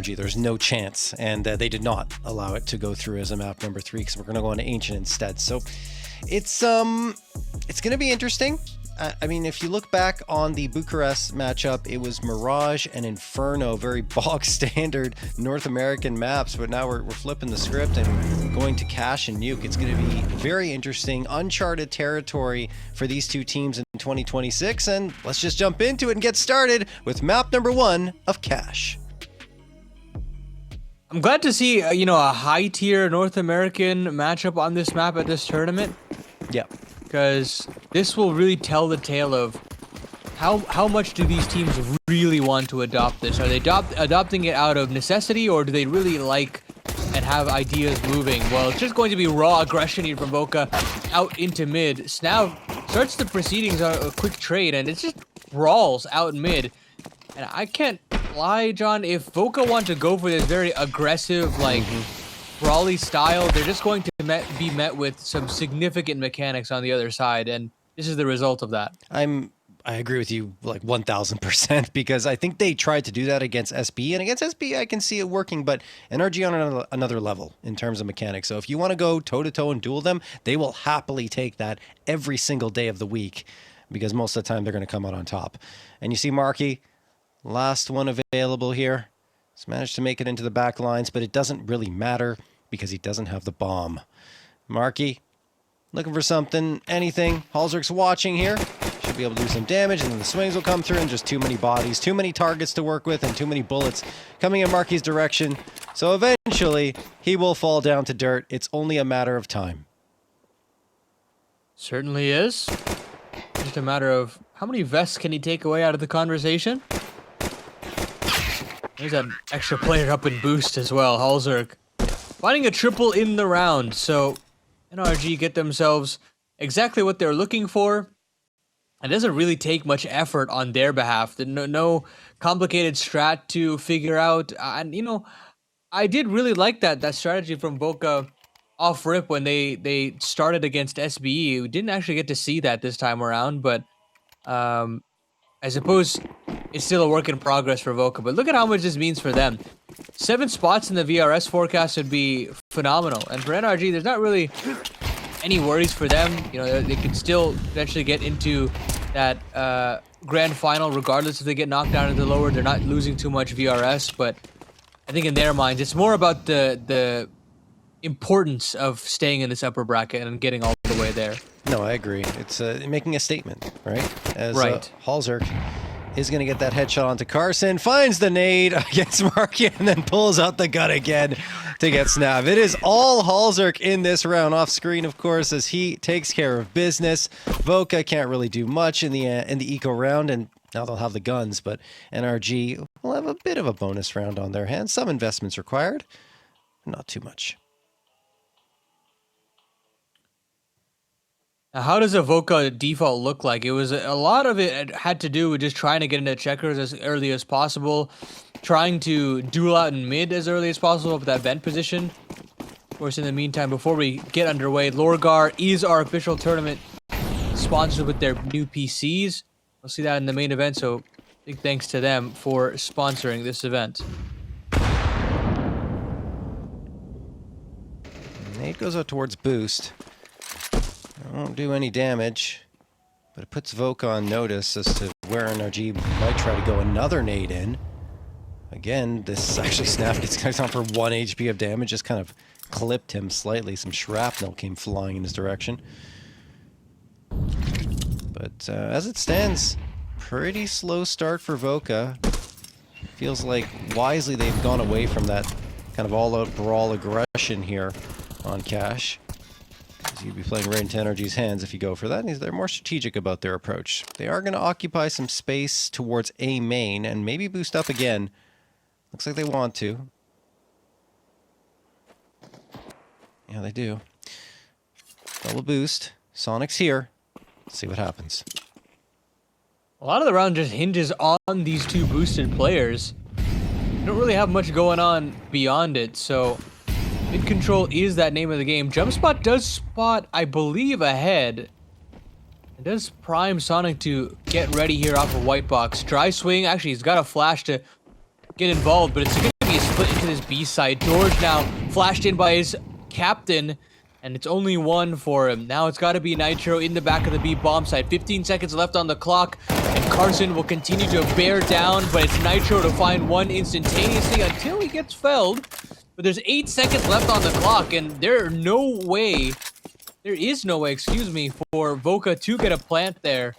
NRG. There's no chance, and they did not allow it to go through as a map number 3 because we're going to go on to Ancient instead. So it's going to be interesting. I mean, if you look back on the Bucharest matchup, it was Mirage and Inferno, very bog standard North American maps, but now we're flipping the script and going to Cash and Nuke. It's going to be very interesting, uncharted territory for these two teams in 2026, and let's just jump into it and get started with map number 1 of Cash. I'm glad to see, a high-tier North American matchup on this map at this tournament. Yeah. Because this will really tell the tale of how much do these teams really want to adopt this? Are they adopting it out of necessity, or do they really like and have ideas moving? Well, it's just going to be raw aggression here from Voca out into mid. Snav starts the proceedings on a quick trade, and it just brawls out mid. And I can't lie, John, if Voca want to go for this very aggressive, like, brawly style, they're just going to be met with some significant mechanics on the other side, and this is the result of that. I agree with you like 1000%, because I think they tried to do that against SB, and against SB I can see it working, but NRG on another level in terms of mechanics. So if you want to go toe-to-toe and duel them, they will happily take that every single day of the week, because most of the time they're going to come out on top. And you see Marky, last one available here. He's managed to make it into the back lines, but it doesn't really matter because he doesn't have the bomb. Marky, looking for something, anything. hallzerk's watching here. Should be able to do some damage, and then the swings will come through, and just too many bodies, too many targets to work with, and too many bullets coming in Marky's direction. So eventually, he will fall down to dirt. It's only a matter of time. Certainly is. Just a matter of how many vests can he take away out of the conversation? There's an extra player up in boost as well, hallzerk. Finding a triple in the round, so NRG get themselves exactly what they're looking for. It doesn't really take much effort on their behalf. No complicated strat to figure out. And, I did really like that strategy from Voca off rip when they started against SBE. We didn't actually get to see that this time around, but I suppose it's still a work in progress for Voca. But look at how much this means for them. 7 spots in the VRS forecast would be phenomenal. And for NRG, there's not really any worries for them. They could still eventually get into that grand final, regardless if they get knocked down into the lower. They're not losing too much VRS, but I think in their minds, it's more about the importance of staying in this upper bracket and getting all the way there. No, I agree. It's making a statement, right? As right. hallzerk is going to get that headshot onto Carson, finds the nade against Marky, and then pulls out the gun again to get Snav. It is all hallzerk in this round, off screen, of course, as he takes care of business. Voca can't really do much in the eco round, and now they'll have the guns, but NRG will have a bit of a bonus round on their hands. Some investments required, not too much. Now, how does a Voca default look like? It was a lot of it had to do with just trying to get into checkers as early as possible, trying to duel out in mid as early as possible with that vent position. Of course, in the meantime, before we get underway, Lorgar is our official tournament sponsored with their new PCs. We'll see that in the main event, so big thanks to them for sponsoring this event. Nade goes out towards boost. Won't do any damage, but it puts Voca on notice as to where NRG might try to go another nade in. Again, this actually Snap gets on for 1 HP of damage, just kind of clipped him slightly. Some shrapnel came flying in his direction. But as it stands, pretty slow start for Voca. Feels like wisely they've gone away from that kind of all-out brawl aggression here on Cash. You'd be playing right into NRG's hands if you go for that. They're more strategic about their approach. They are going to occupy some space towards A main and maybe boost up again. Looks like they want to. Yeah, they do. Double boost. Sonic's here. Let's see what happens. A lot of the round just hinges on these two boosted players. They don't really have much going on beyond it, so mid control is that name of the game. Jump spot does spot, I believe, ahead. It does prime Sonic to get ready here off of white box. Dry swing, actually he's got a flash to get involved, but it's going to be Tsunami is split into this B side. George now flashed in by his captain, and it's only one for him. Now it's got to be Nitro in the back of the B bomb site. 15 seconds left on the clock, and Carson will continue to bear down, but it's Nitro to find one instantaneously until he gets felled. But there's 8 seconds left on the clock, and there is no way, excuse me, for Voca to get a plant there.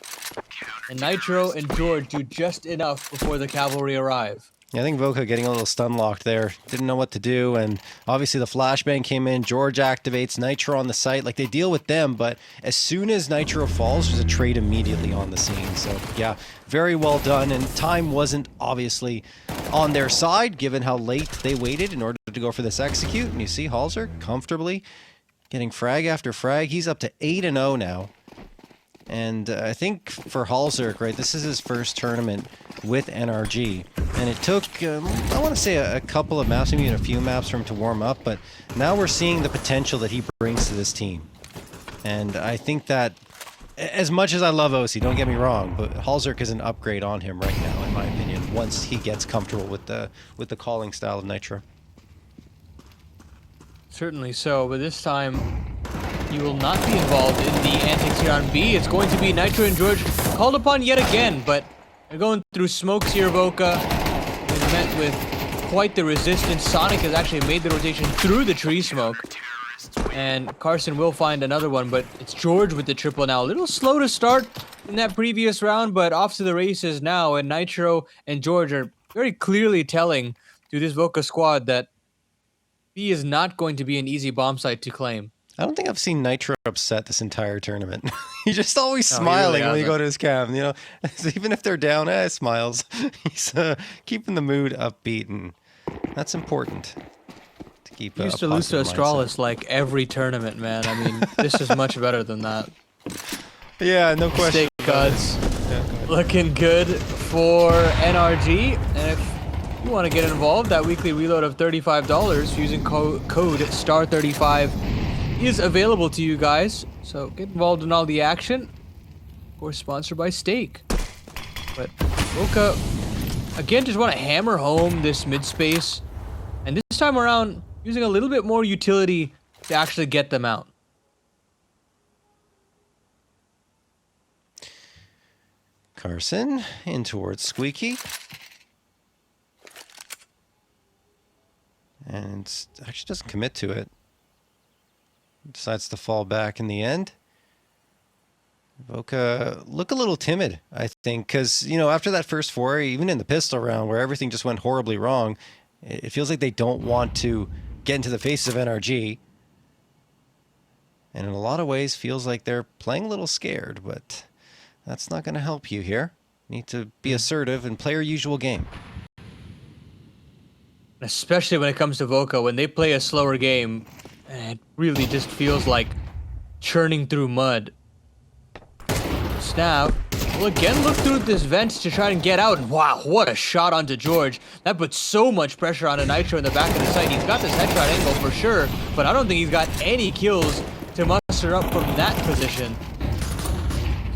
And Nitro and George do just enough before the cavalry arrive. Yeah, I think Voca getting a little stun locked there. Didn't know what to do, and obviously the flashbang came in. George activates Nitro on the site. Like, they deal with them, but as soon as Nitro falls, there's a trade immediately on the scene. So, yeah, very well done, and time wasn't obviously on their side, given how late they waited in order to go for this execute. And you see hallzerk comfortably getting frag after frag. He's up to 8-0 now. And I think for hallzerk, right, this is his first tournament with NRG. And it took, I want to say a couple of maps, maybe even a few maps for him to warm up. But now we're seeing the potential that he brings to this team. And I think that, as much as I love OC, don't get me wrong, but hallzerk is an upgrade on him right now, in my opinion, once he gets comfortable with the calling style of Nitro. Certainly so, but this time he will not be involved in the antics here on B. It's going to be Nitro and George called upon yet again, but they're going through smokes here, Voca. They've met with quite the resistance. Sonic has actually made the rotation through the tree smoke. And Carson will find another one, but it's George with the triple now. A little slow to start in that previous round, but off to the races now. And Nitro and George are very clearly telling to this Voca squad that B is not going to be an easy bomb site to claim. I don't think I've seen Nitro upset this entire tournament. He's just always smiling when you go to his cam, you know. Even if they're down, smiles. He's keeping the mood upbeat, and that's important. To keep he used to lose to Astralis like every tournament, man. I mean, this is much better than that. Yeah, no question. Steak gods. Yeah, looking good for NRG. And if you want to get involved, that weekly reload of $35 using code STAR35 is available to you guys. So get involved in all the action. Of course, sponsored by Steak. But Voca, again, just want to hammer home this mid space. And this time around, using a little bit more utility to actually get them out. Carson in towards Squeaky. And actually doesn't commit to it. Decides to fall back in the end. Voca look a little timid, I think, because, you know, after that first foray, even in the pistol round where everything just went horribly wrong, it feels like they don't want to get into the faces of NRG. And in a lot of ways, feels like they're playing a little scared, but that's not going to help you here. Need to be assertive and play your usual game. Especially when it comes to Voca, when they play a slower game, it really just feels like churning through mud. Snap. Well, again, look through this vent to try and get out. And wow, what a shot onto George. That puts so much pressure on a Nitro in the back of the site. He's got this headshot angle for sure, but I don't think he's got any kills to muster up from that position.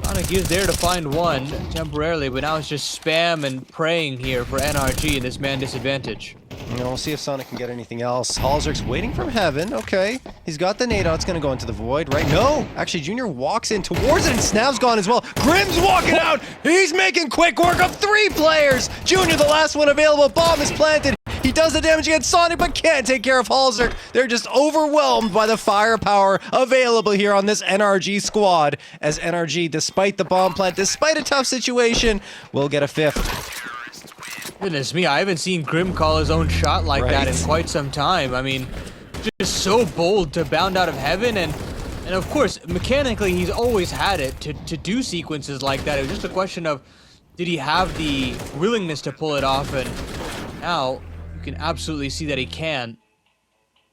Sonic is there to find one temporarily, but now it's just spam and praying here for NRG in this man disadvantage. You know, we'll see if Sonic can get anything else. hallzerk's waiting from heaven. Okay. He's got the nade out. It's going to go into the void, right? No! Actually, Junior walks in towards it, and Snap's gone as well. Grim's walking out! He's making quick work of 3 players! Junior, the last one available. Bomb is planted. He does the damage against Sonic, but can't take care of hallzerk. They're just overwhelmed by the firepower available here on this NRG squad. As NRG, despite the bomb plant, despite a tough situation, will get a 5th. Goodness me, I haven't seen Grim call his own shot like that in quite some time. I mean, just so bold to bound out of heaven, and of course, mechanically, he's always had it to do sequences like that. It was just a question of, did he have the willingness to pull it off, and now you can absolutely see that he can.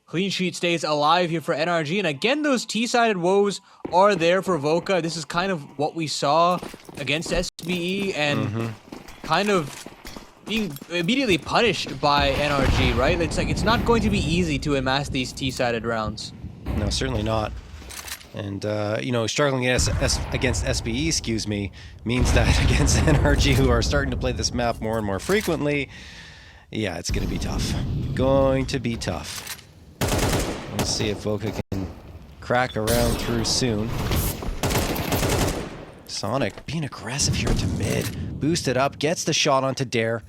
Clean sheet stays alive here for NRG, and again, those T-sided woes are there for Voca. This is kind of what we saw against SBE, and kind of being immediately punished by NRG, right? It's like, it's not going to be easy to amass these T-sided rounds. No, certainly not. And, you know, struggling against SBE, excuse me, means that against NRG, who are starting to play this map more and more frequently, Yeah, it's going to be tough. Going to be tough. Let's see if Voca can crack around through soon. Sonic being aggressive here to mid. Boosted up, gets the shot onto Dare,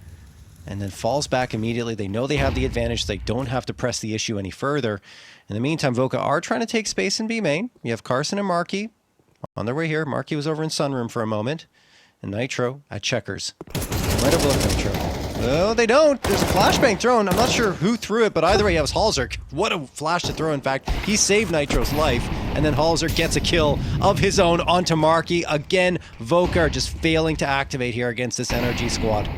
and then falls back immediately. They know they have the advantage. They don't have to press the issue any further. In the meantime, Voca are trying to take space in B main. You have Carson and Marky on their way here. Marky was over in Sunroom for a moment. And Nitro at checkers. Might overlook Nitro. No, they don't. There's a flashbang thrown. I'm not sure who threw it, but either way, it was hallzerk. What a flash to throw. In fact, he saved Nitro's life. And then hallzerk gets a kill of his own onto Marky. Again, Voca are just failing to activate here against this NRG squad.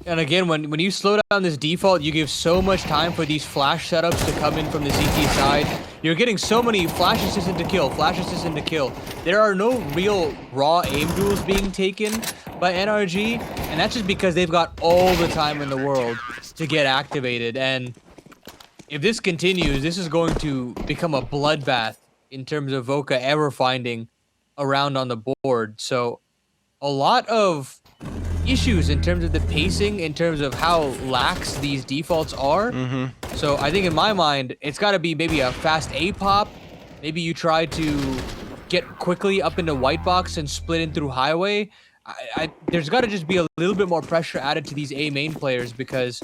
And again, when you slow down this default, you give so much time for these flash setups to come in from the CT side. You're getting so many flash assists into kill, flash assists into kill. There are no real raw aim duels being taken by NRG, and that's just because they've got all the time in the world to get activated. And if this continues, this is going to become a bloodbath in terms of Voca ever finding a round on the board. So a lot of issues in terms of the pacing, in terms of how lax these defaults are. So I think in my mind, it's got to be maybe a fast A pop. Maybe you try to get quickly up into white box and split in through highway. There's got to just be a little bit more pressure added to these A main players, because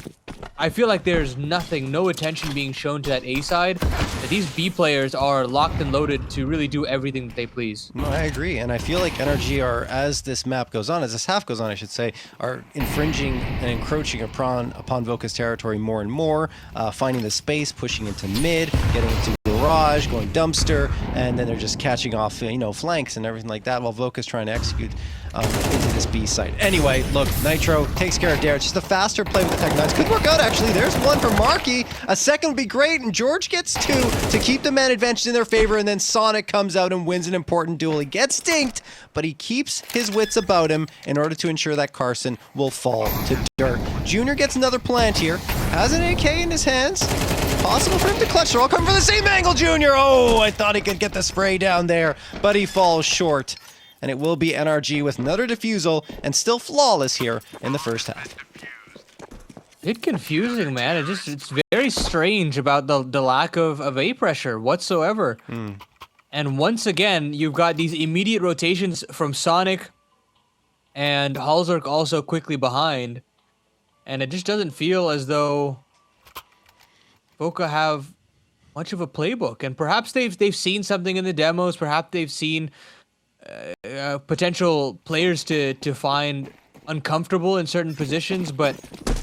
I feel like there's no attention being shown to that A side. That these B players are locked and loaded to really do everything that they please. No, I agree, and I feel like NRG are, as this map goes on, as this half goes on, I should say, are infringing and encroaching upon Voca's territory more and more, finding the space, pushing into mid, getting into garage, going dumpster, and then they're just catching off, flanks and everything like that, while Voca's trying to execute into this B site. Anyway, look, Nitro takes care of Dare. It's just a faster play with the Tech 9s. Could work out, actually. There's one for Marky. A second would be great, and George gets two to keep the man advantage in their favor, and then Sonic comes out and wins an important duel. He gets dinked, but he keeps his wits about him in order to ensure that Carson will fall to dirt. Junior gets another plant here. Has an AK in his hands. Possible for him to clutch. They're all coming for the same angle, Junior. Oh, I thought he could get the spray down there, but he falls short. And it will be NRG with another defusal and still flawless here in the first half. Bit confusing, man. It's very strange about the lack of A pressure whatsoever. And once again, you've got these immediate rotations from Sonic and hallzerk also quickly behind. And it just doesn't feel as though Voca have much of a playbook. And perhaps they've seen something in the demos. Perhaps they've seen potential players to find uncomfortable in certain positions, but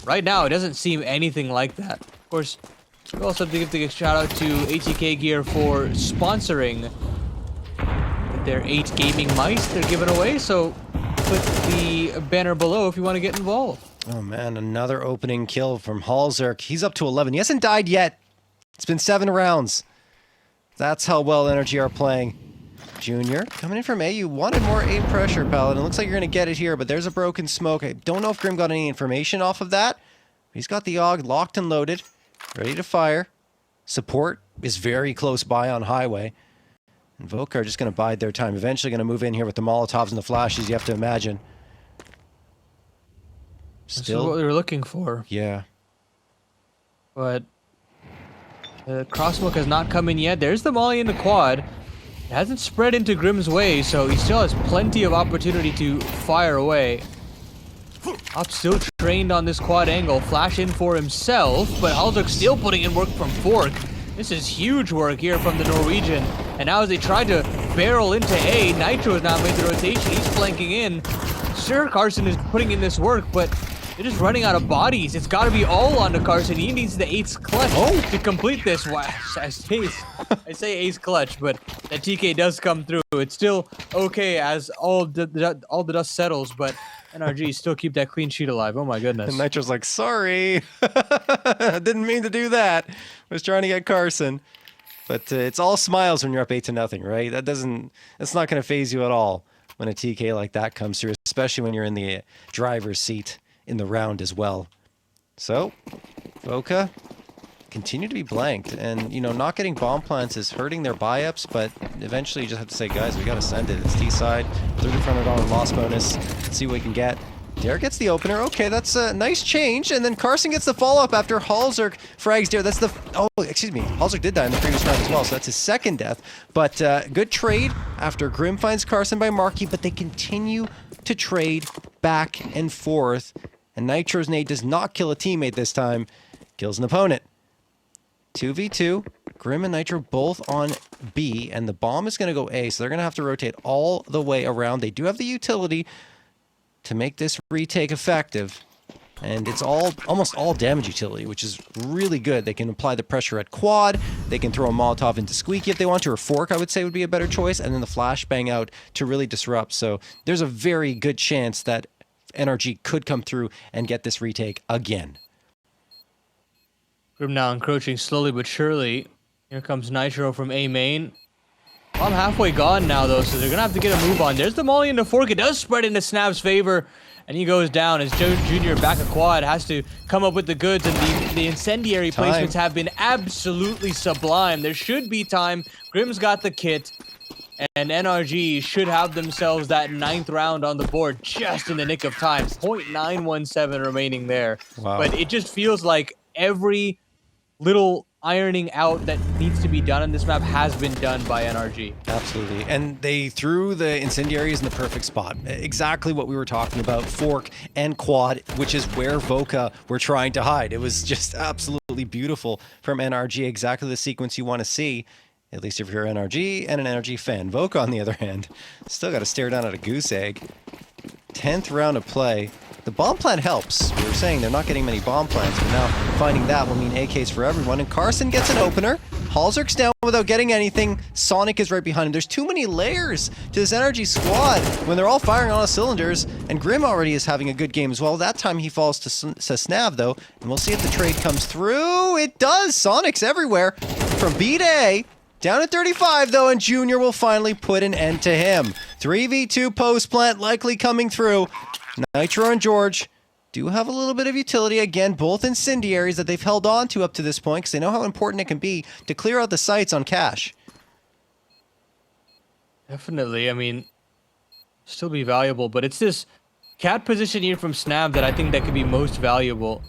right now it doesn't seem anything like that. Of course, we also have to give a shout out to ATK Gear for sponsoring their 8 gaming mice they're giving away, so click the banner below if you want to get involved. Oh man, another opening kill from hallzerk. He's up to 11. He hasn't died yet. It's been 7 rounds. That's how well NRG are playing. Junior, coming in from A, you wanted more A pressure, Paladin. It looks like you're going to get it here, but there's a broken smoke. I don't know if Grim got any information off of that. He's got the AUG locked and loaded, ready to fire. Support is very close by on highway. And Voca are just going to bide their time. Eventually going to move in here with the Molotovs and the flashes, you have to imagine. This is what we were looking for. Yeah. But the crossbook has not come in yet. There's the molly in the quad. It hasn't spread into Grim's way, so he still has plenty of opportunity to fire away. Op still trained on this quad angle. Flash in for himself, but hallzerk still putting in work from Fork. This is huge work here from the Norwegian. And now as they try to barrel into A, Nitro has now made the rotation. He's flanking in. Sure, Carson is putting in this work, but they're just running out of bodies. It's got to be all onto Carson. He needs the ace clutch to complete this. I say ace clutch, but that TK does come through. It's still okay as all the dust settles, but NRG still keep that clean sheet alive. Oh my goodness. And Nitro's like, sorry. Didn't mean to do that. Was trying to get Carson. But it's all smiles when you're up 8-0, right? That's not going to phase you at all when a TK like that comes through, especially when you're in the driver's seat in the round as well. So, Voca continue to be blanked, and not getting bomb plants is hurting their buy-ups, but eventually you just have to say, guys, we got to send it. It's T-side, $3,500 loss bonus. Let's see what we can get. Dare gets the opener. Okay, that's a nice change. And then Carson gets the follow-up after hallzerk frags Dare. That's the... Oh, excuse me. hallzerk did die in the previous round as well, so that's his second death. But good trade after Grim finds Carson by Marky, but they continue to trade back and forth. And Nitro's nade does not kill a teammate this time. Kills an opponent. 2v2. Grim and Nitro both on B, and the bomb is going to go A, so they're going to have to rotate all the way around. They do have the utility to make this retake effective, and it's almost all damage utility, which is really good. They can apply the pressure at quad, they can throw a Molotov into Squeaky if they want to, or Fork I would say would be a better choice, and then the flashbang out to really disrupt. So there's a very good chance that NRG could come through and get this retake again. Grim now encroaching slowly but surely. Here comes Nitro from A main. I'm halfway gone now, though, so they're going to have to get a move on. There's the molly into Fork. It does spread into Snap's favor, and he goes down as Joe Jr. back a quad has to come up with the goods, and the incendiary placements have been absolutely sublime. There should be time. Grim's got the kit, and NRG should have themselves that 9th round on the board just in the nick of time. 0.917 remaining there. Wow. But it just feels like every little ironing out that needs to be done on this map has been done by NRG. Absolutely. And they threw the incendiaries in the perfect spot. Exactly what we were talking about. Fork and quad, which is where Voca were trying to hide. It was just absolutely beautiful from NRG. Exactly the sequence you want to see, at least if you're NRG and an NRG fan. Voca, on the other hand, still got to stare down at a goose egg. 10th round of play. The bomb plant helps. We were saying they're not getting many bomb plants, but now finding that will mean AKs for everyone. And Carson gets an opener. hallzerk's down without getting anything. Sonic is right behind him. There's too many layers to this NRG squad when they're all firing on all cylinders. And Grim already is having a good game as well. That time he falls to Snav, though. And we'll see if the trade comes through. It does. Sonic's everywhere. From B to A. Down at 35, though, and Junior will finally put an end to him. 3v2 post plant likely coming through. Nitro and George do have a little bit of utility. Again, both incendiaries that they've held on to up to this point because they know how important it can be to clear out the sites on cash. Definitely. I mean, still be valuable, but it's this cat position here from Snap that I think that could be most valuable.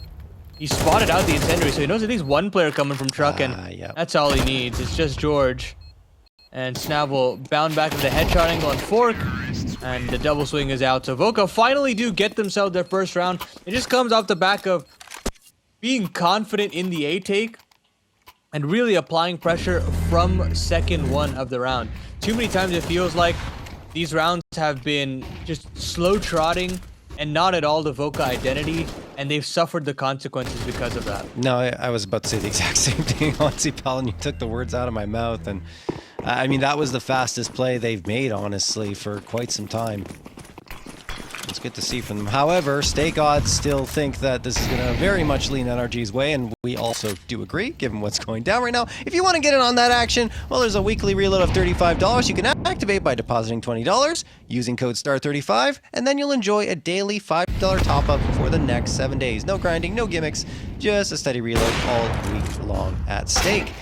He spotted out the incendiary, so he knows at least one player coming from truck, and that's all he needs. It's just George. And Snap will bound back to the headshot angle on Fork, and the double swing is out. So Voca finally do get themselves their first round. It just comes off the back of being confident in the A take and really applying pressure from second one of the round. Too many times it feels like these rounds have been just slow trotting and not at all the Voca identity, and they've suffered the consequences because of that. No, I was about to say the exact same thing, honestly, pal, and you took the words out of my mouth. And I mean, that was the fastest play they've made, honestly, for quite some time. It's good to see from them. However, stake odds still think that this is going to very much lean NRG's way, and we also do agree, given what's going down right now. If you want to get in on that action, well, there's a weekly reload of $35 you can activate by depositing $20, using code STAR35, and then you'll enjoy a daily $5 top-up for the next 7 days. No grinding, no gimmicks, just a steady reload all week long at stake.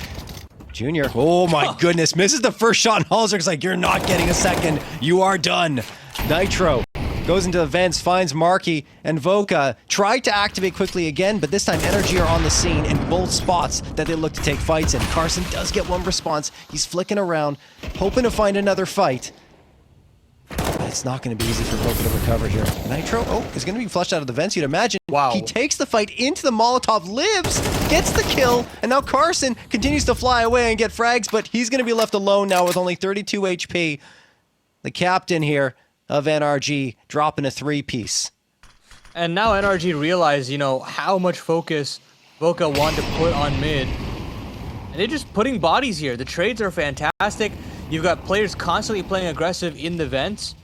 Junior, oh my goodness, misses the first shot, and hallzerk's like, you're not getting a second, you are done. Nitro goes into the vents, finds Marky, and Voca tried to activate quickly again, but this time NRG are on the scene in both spots that they look to take fights in. Carson does get one response. He's flicking around, hoping to find another fight. But it's not going to be easy for Voca to recover here. Nitro, is going to be flushed out of the vents, you'd imagine. Wow. He takes the fight into the Molotov, lives, gets the kill, and now Carson continues to fly away and get frags, but he's going to be left alone now with only 32 HP. The captain here of NRG dropping a 3-piece. And now NRG realize, you know, how much focus Voca want to put on mid. And they're just putting bodies here. The trades are fantastic. You've got players constantly playing aggressive in the vents.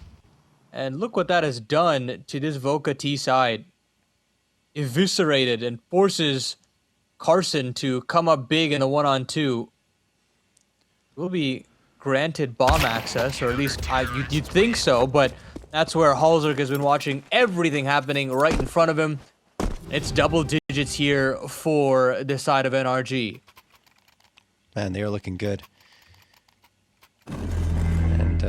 And look what that has done to this Voca T side. Eviscerated and forces Carson to come up big in a 1-on-2. Will be granted bomb access, or at least you'd think so, but that's where hallzerk has been watching everything happening right in front of him. It's double digits here for the side of NRG. Man, they are looking good. And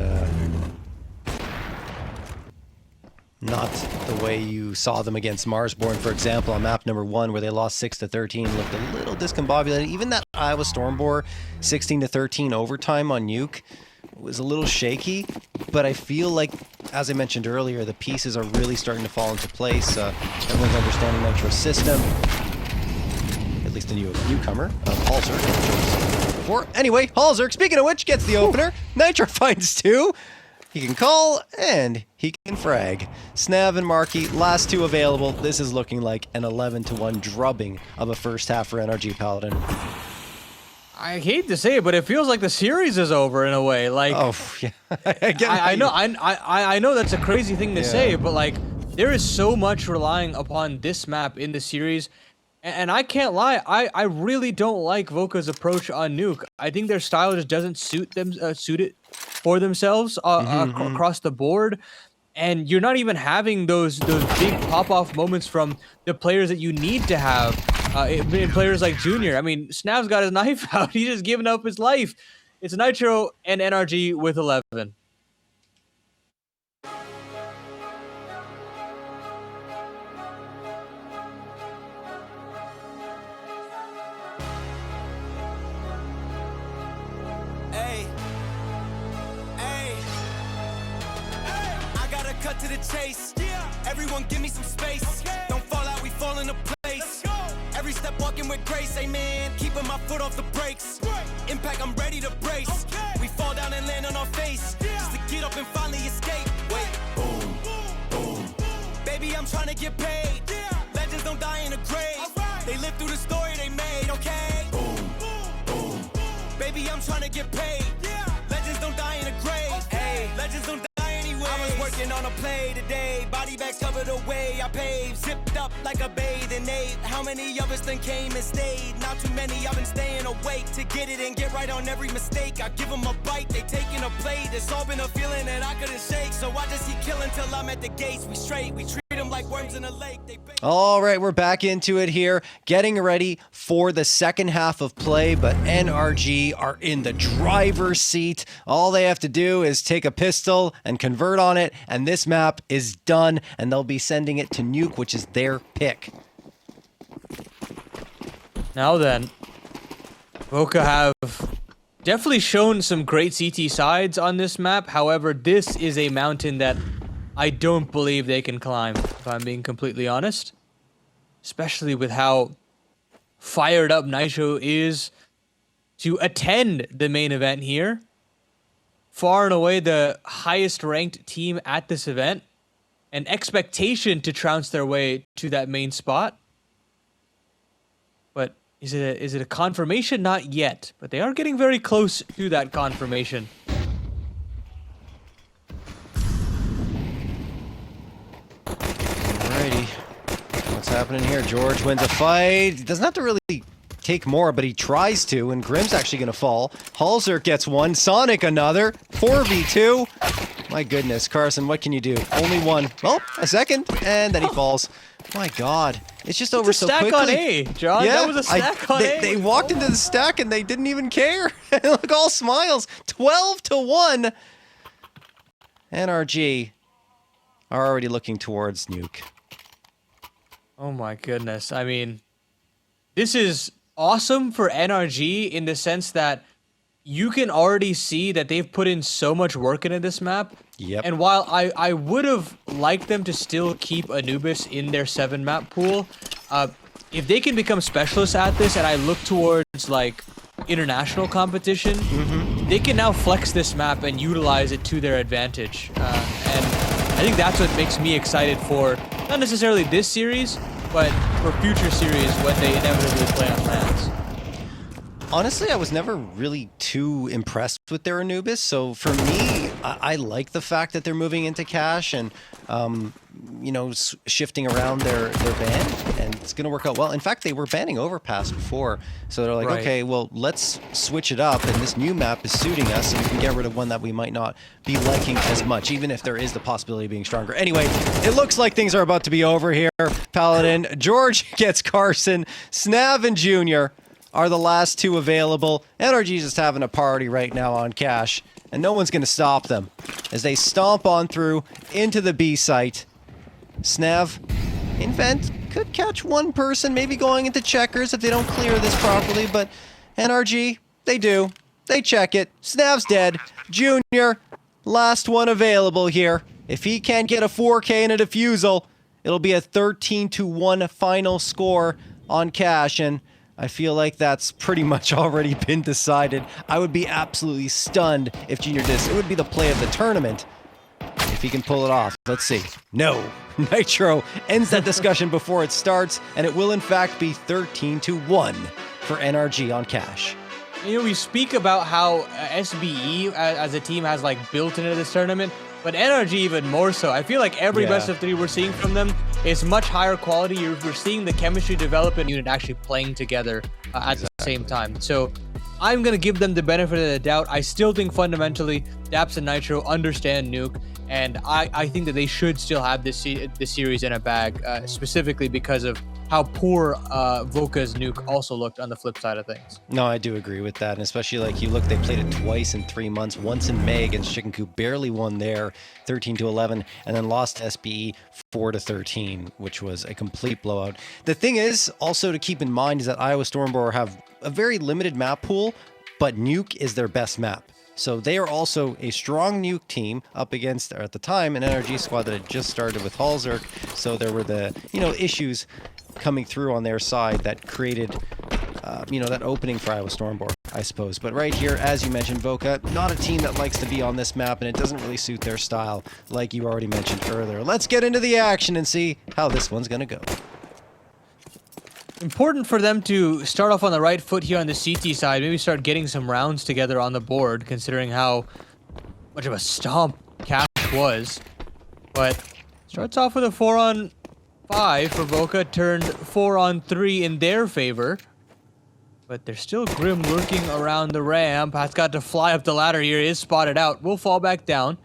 not the way you saw them against Marsborne, for example, on map number 1, where they lost 6-13, looked a little discombobulated. Even that Iowa Stormboar 16-13 overtime on Nuke was a little shaky, but I feel like, as I mentioned earlier, the pieces are really starting to fall into place. Everyone's understanding Nitro's system, at least the newcomer of hallzerk. Anyway, hallzerk, speaking of which, gets the opener. Nitro finds 2. He can call, and he can frag. Snav and Marky, last 2 available. This is looking like an 11-1 drubbing of a first half for NRG Paladin. I hate to say it, but it feels like the series is over in a way. Like, oh, yeah. I know that's a crazy thing to say, but like, there is so much relying upon this map in the series. And I can't lie, I really don't like Voca's approach on Nuke. I think their style just doesn't suit it for themselves across the board. And you're not even having those big pop-off moments from the players that you need to have. In players like Junior. I mean, Snav's got his knife out. He's just giving up his life. It's Nitro and NRG with 11. Cut to the chase. Everyone give me some space. Don't fall out, we fall into place. Every step walking with grace, amen. Keeping my foot off the brakes. Impact, I'm ready to brace. We fall down and land on our face. Just to get up and finally escape. Wait, boom, boom. Baby, I'm trying to get paid. Legends don't die in a grave. They live through the story they made, okay? Boom, boom. Baby, I'm trying to get paid. Legends don't die in a grave. Hey, legends don't die. I was working on a play today, body bags covered away, I paved, zipped up like a bathing ape. How many of us then came and stayed? Not too many, I've been staying awake to get it and get right on every mistake. I give them a bite, they taking a plate. It's all been a feeling that I couldn't shake, so I just keep killing till I'm at the gates. We straight, we treat them like worms in a lake. All right, we're back into it here, getting ready for the second half of play, but NRG are in the driver's seat. All they have to do is take a pistol and convert on it, and this map is done, and they'll be sending it to Nuke, which is their pick. Now then, Voca have definitely shown some great CT sides on this map. However, this is a mountain that I don't believe they can climb, if I'm being completely honest. Especially with how fired up Nitro is to attend the main event here. Far and away the highest ranked team at this event. An expectation to trounce their way to that main spot. But is it a confirmation? Not yet. But they are getting very close to that confirmation. Alrighty. What's happening here? George wins a fight. He doesn't have to really take more, but he tries to, and Grim's actually going to fall. hallzerk gets one. Sonic another. 4v2. My goodness, Carson, what can you do? Only one. Well, a second, and then he falls. My God. It's just over so quickly. Stack on A, John. Yeah, That was a stack on A. They walked into the stack and they didn't even care. Look, all smiles. 12-1. NRG are already looking towards Nuke. Oh my goodness. I mean, this is awesome for NRG in the sense that you can already see that they've put in so much work into this map. Yep. And while I would have liked them to still keep Anubis in their 7-map pool, if they can become specialists at this, and I look towards like international competition, they can now flex this map and utilize it to their advantage. And I think that's what makes me excited for not necessarily this series, but for future series when they inevitably play on lands. Honestly, I was never really too impressed with their Anubis, so for me, I like the fact that they're moving into cash and, you know, shifting around their ban, and it's going to work out well. In fact, they were banning Overpass before, so they're like, okay, well, let's switch it up, and this new map is suiting us, and we can get rid of one that we might not be liking as much, even if there is the possibility of being stronger. Anyway, it looks like things are about to be over here. Paladin, George gets Carson, Snav and Junior are the last 2 available. NRG's just having a party right now on cash, and no one's going to stop them as they stomp on through into the B site. Snav, Invent could catch one person, maybe going into checkers if they don't clear this properly, but NRG, they do. They check it. Snav's dead. Junior, last one available here. If he can't get a 4K and a defusal, it'll be a 13-1 final score on cash, and I feel like that's pretty much already been decided. I would be absolutely stunned if Junior did this. It would be the play of the tournament if he can pull it off. Let's see. No. Nitro ends that discussion before it starts, and it will in fact be 13-1 for NRG on cash. You know, we speak about how SBE as a team has like built into this tournament, but NRG even more so. I feel like every best of 3 we're seeing from them is much higher quality. We're seeing the chemistry develop and unit actually playing together at the same time. So I'm going to give them the benefit of the doubt. I still think fundamentally Daps and Nitro understand Nuke, and I think that they should still have this series in a bag, specifically because of how poor Voca's Nuke also looked on the flip side of things. No, I do agree with that, and especially like you look, they played it twice in 3 months. Once in May against Chicken Coop, barely won there, 13-11, and then lost to SBE 4-13, which was a complete blowout. The thing is also to keep in mind is that Iowa Stormboar have a very limited map pool, but Nuke is their best map. So they are also a strong Nuke team up against, or at the time, an NRG squad that had just started with hallzerk. So there were the, issues coming through on their side that created, that opening for Iowa Stormboar, I suppose. But right here, as you mentioned, Voca, not a team that likes to be on this map, and it doesn't really suit their style, like you already mentioned earlier. Let's get into the action and see how this one's going to go. Important for them to start off on the right foot here on the CT side, maybe start getting some rounds together on the board, considering how much of a stomp Cash was. But starts off with a 4-on-5 for Voca, turned 4-on-3 in their favor. But there's still Grim lurking around the ramp. Has got to fly up the ladder here, is spotted out, will fall back down.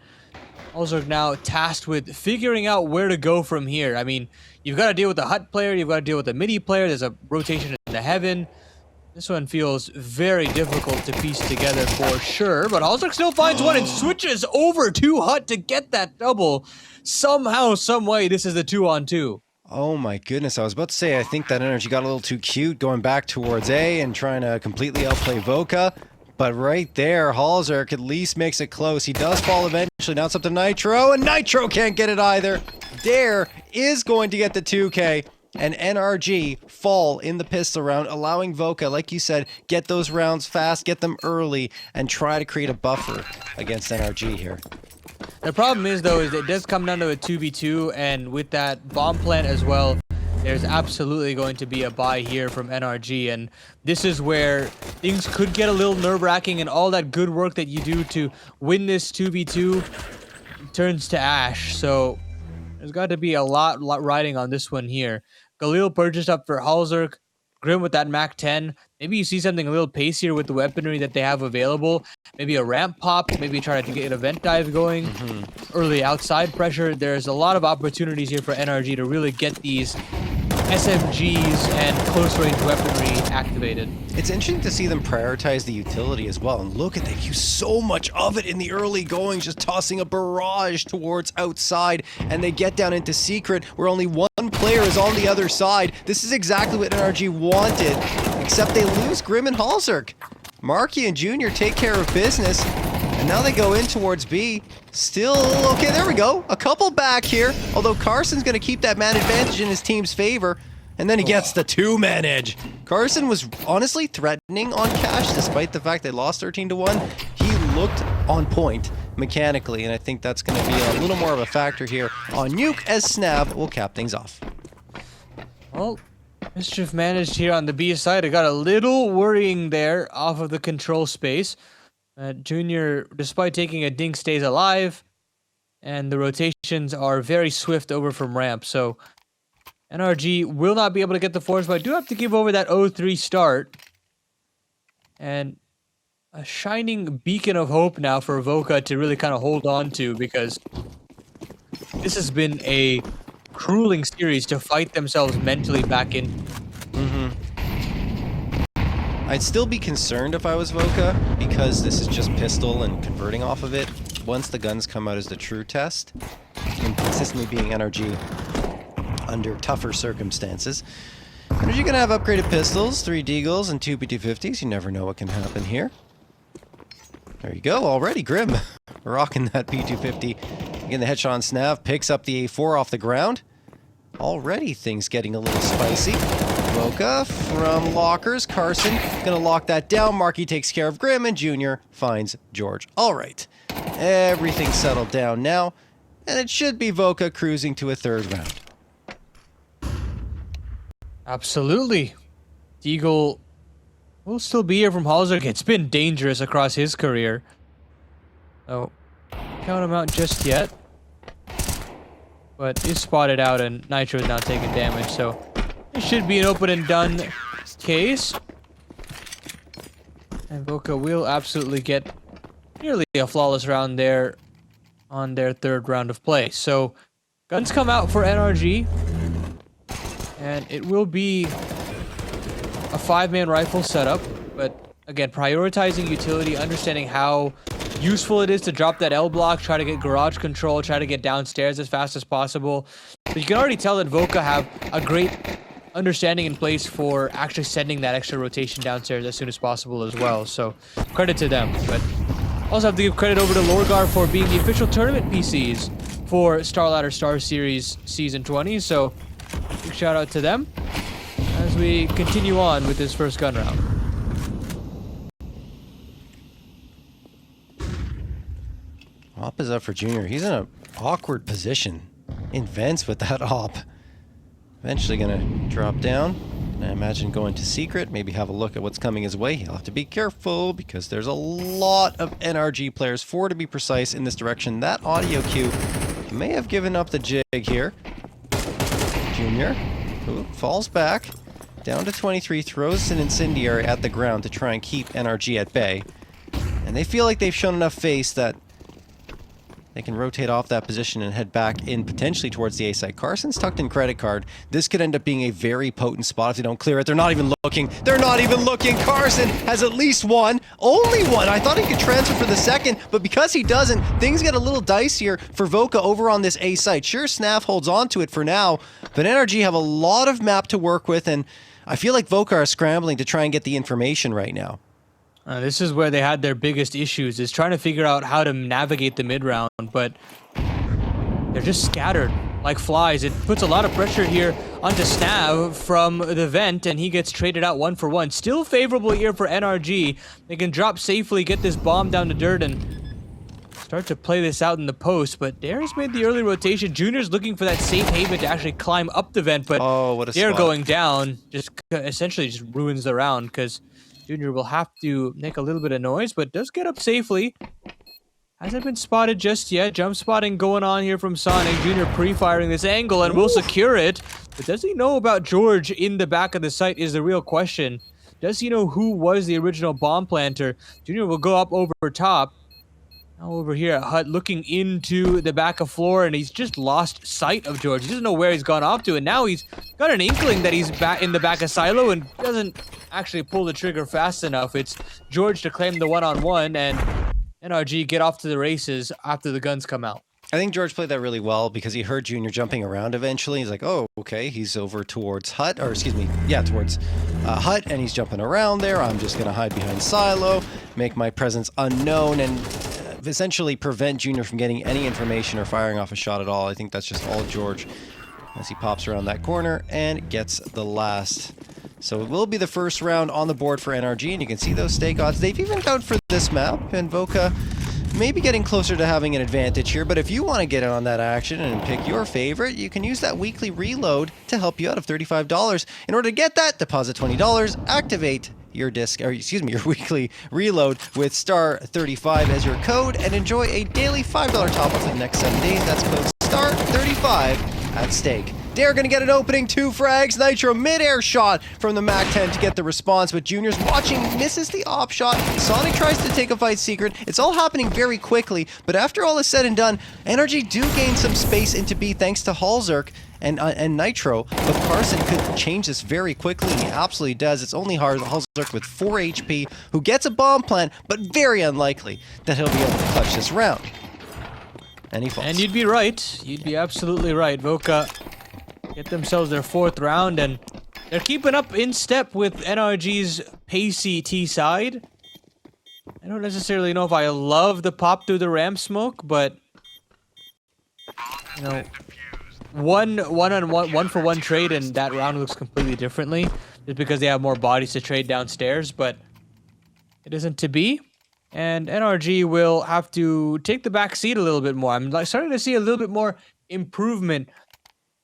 Also now tasked with figuring out where to go from here. I mean, you've got to deal with the Hut player, you've got to deal with the midi player, there's a rotation in the heaven. This one feels very difficult to piece together for sure, but hallzerk still finds one and switches over to Hut to get that double. Somehow, some way, this is the 2-on-2. Oh my goodness, I was about to say, I think that NRG got a little too cute going back towards A and trying to completely outplay Voca. But right there, hallzerk at least makes it close. He does fall eventually. Now it's up to Nitro, and Nitro can't get it either. Dare is going to get the 2K, and NRG fall in the pistol round, allowing Voca, like you said, get those rounds fast, get them early, and try to create a buffer against NRG here. The problem is, though, is it does come down to a 2v2, and with that bomb plant as well, there's absolutely going to be a buy here from NRG, and this is where things could get a little nerve-wracking, and all that good work that you do to win this 2v2 turns to ash. So there's got to be a lot riding on this one here. Galil purchased up for hallzerk. Grim with that Mac 10. Maybe you see something a little pacier with the weaponry that they have available. Maybe a ramp pop. Maybe try to get a vent dive going. Early outside pressure. There's a lot of opportunities here for NRG to really get these SMGs and close range weaponry activated. It's interesting to see them prioritize the utility as well. And look at, they've used so much of it in the early going, just tossing a barrage towards outside, and they get down into secret where only one player is on the other side. This is exactly what NRG wanted, except they lose Grim and hallzerk. Marky and Junior take care of business, and now they go in towards B. Still, okay, there we go. A couple back here, although Carson's going to keep that man advantage in his team's favor. And then he gets the 2-man edge. Carson was honestly threatening on cash, despite the fact they lost 13-1. He looked on point mechanically, and I think that's going to be a little more of a factor here on Nuke, as Snav will cap things off. Well, mischief managed here on the B side. It got a little worrying there off of the control space. Junior, despite taking a dink, stays alive, and the rotations are very swift over from ramp, so NRG will not be able to get the force, but I do have to give over that 0-3 start. And a shining beacon of hope now for Voca to really kind of hold on to, because this has been a grueling series to fight themselves mentally back in. I'd still be concerned if I was Voca, because this is just pistol and converting off of it. Once the guns come out as the true test, and consistently being NRG, under tougher circumstances. NRG going to have upgraded pistols, 3 Deagles and 2 P250s. You never know what can happen here. There you go, already Grim rocking that P250. Again, the headshot on Snav picks up the A4 off the ground. Already things getting a little spicy. Voca from lockers. Carson gonna lock that down. Marky takes care of Grim, and Junior finds George. All right, everything's settled down now, and it should be Voca cruising to a 3rd round. Absolutely. Deagle will still be here from hallzerk. It's been dangerous across his career. So, count him out just yet. But is spotted out and Nitro is now taking damage, so it should be an open and done case. And Voca will absolutely get nearly a flawless round there on their 3rd round of play. So, guns come out for NRG. And it will be a 5-man rifle setup, but again, prioritizing utility, understanding how useful it is to drop that L block, try to get garage control, try to get downstairs as fast as possible. But you can already tell that Voca have a great understanding in place for actually sending that extra rotation downstairs as soon as possible as well. So credit to them. But also have to give credit over to Lorgar for being the official tournament PCs for StarLadder StarSeries Season 20. So big shout out to them as we continue on with this first gun round. Op is up for Junior. He's in an awkward position. In vents with that op. Eventually gonna drop down. I imagine going to secret, maybe have a look at what's coming his way. He'll have to be careful because there's a lot of NRG players, 4 to be precise, in this direction. That audio cue may have given up the jig here. Junior falls back down to 23, throws an incendiary at the ground to try and keep NRG at bay. And they feel like they've shown enough face that they can rotate off that position and head back in potentially towards the A site. Carson's tucked in credit card. This could end up being a very potent spot if they don't clear it. They're not even looking. They're not even looking. Carson has at least one. Only one. I thought he could transfer for the second, but because he doesn't, things get a little dicier for Voca over on this A site. Sure, Snav holds on to it for now, but NRG have a lot of map to work with, and I feel like Voca are scrambling to try and get the information right now. This is where they had their biggest issues, is trying to figure out how to navigate the mid-round, but they're just scattered like flies. It puts a lot of pressure here onto Snav from the vent, and he gets traded out 1 for 1. Still favorable here for NRG. They can drop safely, get this bomb down to dirt, and start to play this out in the post, but Dare's made the early rotation. Junior's looking for that safe haven to actually climb up the vent, but Dare going down just essentially just ruins the round, because Junior will have to make a little bit of noise, but does get up safely. Hasn't been spotted just yet. Jump spotting going on here from Sonic. Junior pre-firing this angle and will secure it. But does he know about George in the back of the site is the real question. Does he know who was the original bomb planter? Junior will go up over top. Now over here at Hut looking into the back of floor, and he's just lost sight of George. He doesn't know where he's gone off to, and now he's got an inkling that he's back in the back of Silo and doesn't actually pull the trigger fast enough. It's George to claim the one-on-one, and NRG get off to the races after the guns come out. I think George played that really well because he heard Junior jumping around eventually. He's like, oh, okay, he's over towards Hut, or excuse me, yeah, towards Hut, and he's jumping around there. I'm just going to hide behind Silo, make my presence unknown, and essentially prevent Junior from getting any information or firing off a shot at all. I think that's just all George as he pops around that corner and gets the last. So it will be the first round on the board for NRG, and you can see those stake odds. They've evened out for this map, and Voca maybe getting closer to having an advantage here, but if you want to get in on that action and pick your favorite, you can use that weekly reload to help you out of $35. In order to get that, deposit $20, activate your your weekly reload with STAR35 as your code, and enjoy a daily $5 top up for the next 7 days. That's code STAR35 at stake. Dare gonna get an opening, 2 frags. Nitro mid-air shot from the MAC-10 to get the response, but Junior's watching, misses the op shot. Sonic tries to take a fight secret. It's all happening very quickly, but after all is said and done, NRG do gain some space into B thanks to hallzerk and Nitro, but Carson could change this very quickly, and he absolutely does. It's only hallzerk with 4 HP, who gets a bomb plant, but very unlikely that he'll be able to clutch this round. And he falls. And you'd be right. You'd be absolutely right. Voca get themselves their 4th round, and they're keeping up in step with NRG's pacey T side. I don't necessarily know if I love the pop through the ramp smoke, but you know, one for one trade, and that round looks completely differently, just because they have more bodies to trade downstairs. But it isn't to be, and NRG will have to take the back seat a little bit more. I'm starting to see a little bit more improvement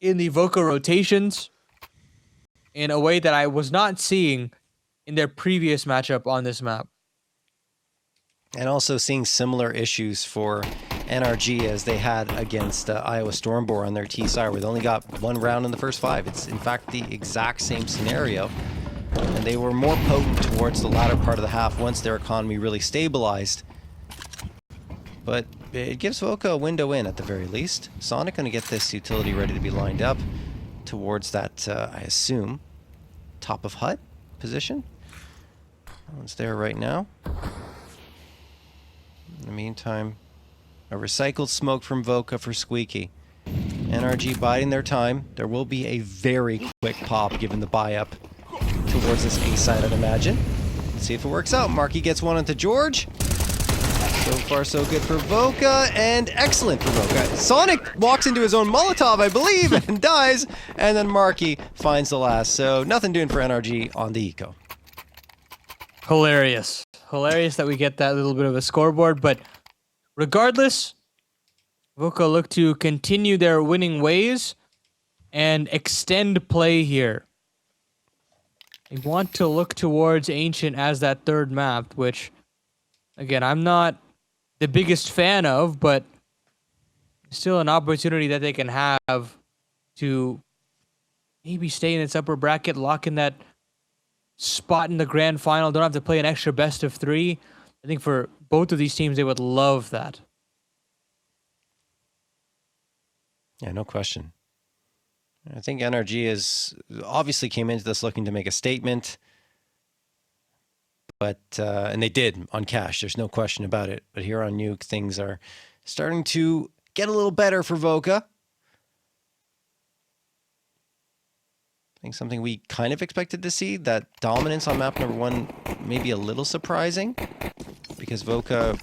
in the Voca rotations in a way that I was not seeing in their previous matchup on this map. And also seeing similar issues for NRG as they had against Iowa Stormboar on their T side, where they only got 1 round in the first 5. It's in fact the exact same scenario. And they were more potent towards the latter part of the half once their economy really stabilized. But it gives Voca a window in at the very least. Sonic going to get this utility ready to be lined up towards that, I assume, top of hut position. No one's there right now. In the meantime, a recycled smoke from Voca for Squeaky. NRG biding their time. There will be a very quick pop given the buy up towards this A side, I'd imagine. Let's see if it works out. Marky gets one onto George. So far, so good for Voca, and excellent for Voca. Sonic walks into his own Molotov, I believe, and dies, and then Marky finds the last. So nothing doing for NRG on the eco. Hilarious. Hilarious that we get that little bit of a scoreboard, but regardless, Voca look to continue their winning ways and extend play here. They want to look towards Ancient as that 3rd map, which, again, I'm not the biggest fan of, but still an opportunity that they can have to maybe stay in its upper bracket, lock in that spot in the grand final, don't have to play an extra best of 3. I think for both of these teams, they would love that. Yeah, no question. I think NRG is obviously came into this looking to make a statement, but and they did on cash. There's no question about it. But here on Nuke, things are starting to get a little better for Voca. I think something we kind of expected to see, that dominance on map number 1, maybe a little surprising, because Voca,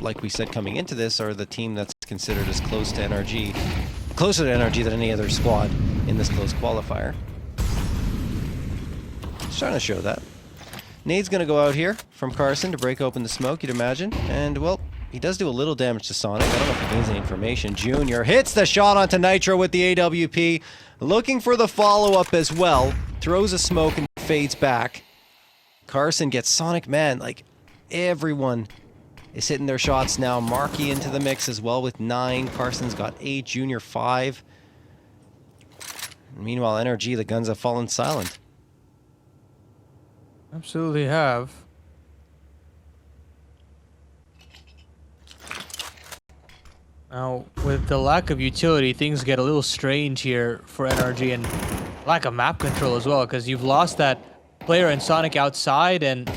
like we said coming into this, are the team that's considered as closer to NRG than any other squad in this closed qualifier. Just trying to show that. Nade's going to go out here from Carson to break open the smoke, you'd imagine, and well, he does do a little damage to Sonic. I don't know if he gains any information. Junior hits the shot onto Nitro with the AWP. Looking for the follow-up as well. Throws a smoke and fades back. Carson gets Sonic. Man, like, everyone is hitting their shots now. Marky into the mix as well with 9. Carson's got 8. Junior 5. Meanwhile, NRG, the guns have fallen silent. Absolutely have. Now, with the lack of utility, things get a little strange here for NRG, and lack of map control as well, because you've lost that player and Sonic outside, and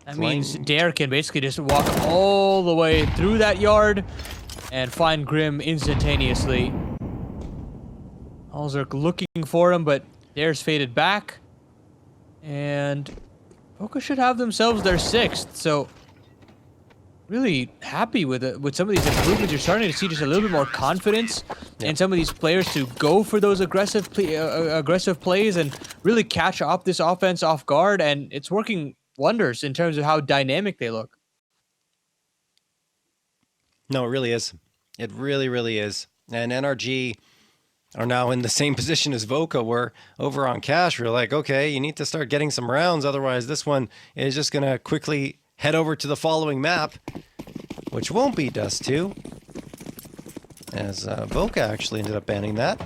that means Dare can basically just walk all the way through that yard and find Grim instantaneously. hallzerk looking for him, but Dare's faded back, and Voca should have themselves their 6th, so really happy with it. With some of these improvements, you're starting to see just a little bit more confidence in some of these players to go for those aggressive plays and really catch up this offense off guard, and it's working wonders in terms of how dynamic they look. No, it really is. It really, really is. And NRG are now in the same position as Voca, where over on cash, we're like, okay, you need to start getting some rounds, otherwise this one is just going to quickly head over to the following map, which won't be Dust 2, as Voca actually ended up banning that.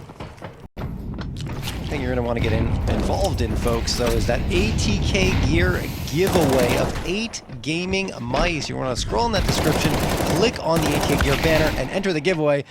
I think you're going to want to get involved in, folks, though, is that ATK gear giveaway of 8 gaming mice. You want to scroll in that description, click on the ATK gear banner, and enter the giveaway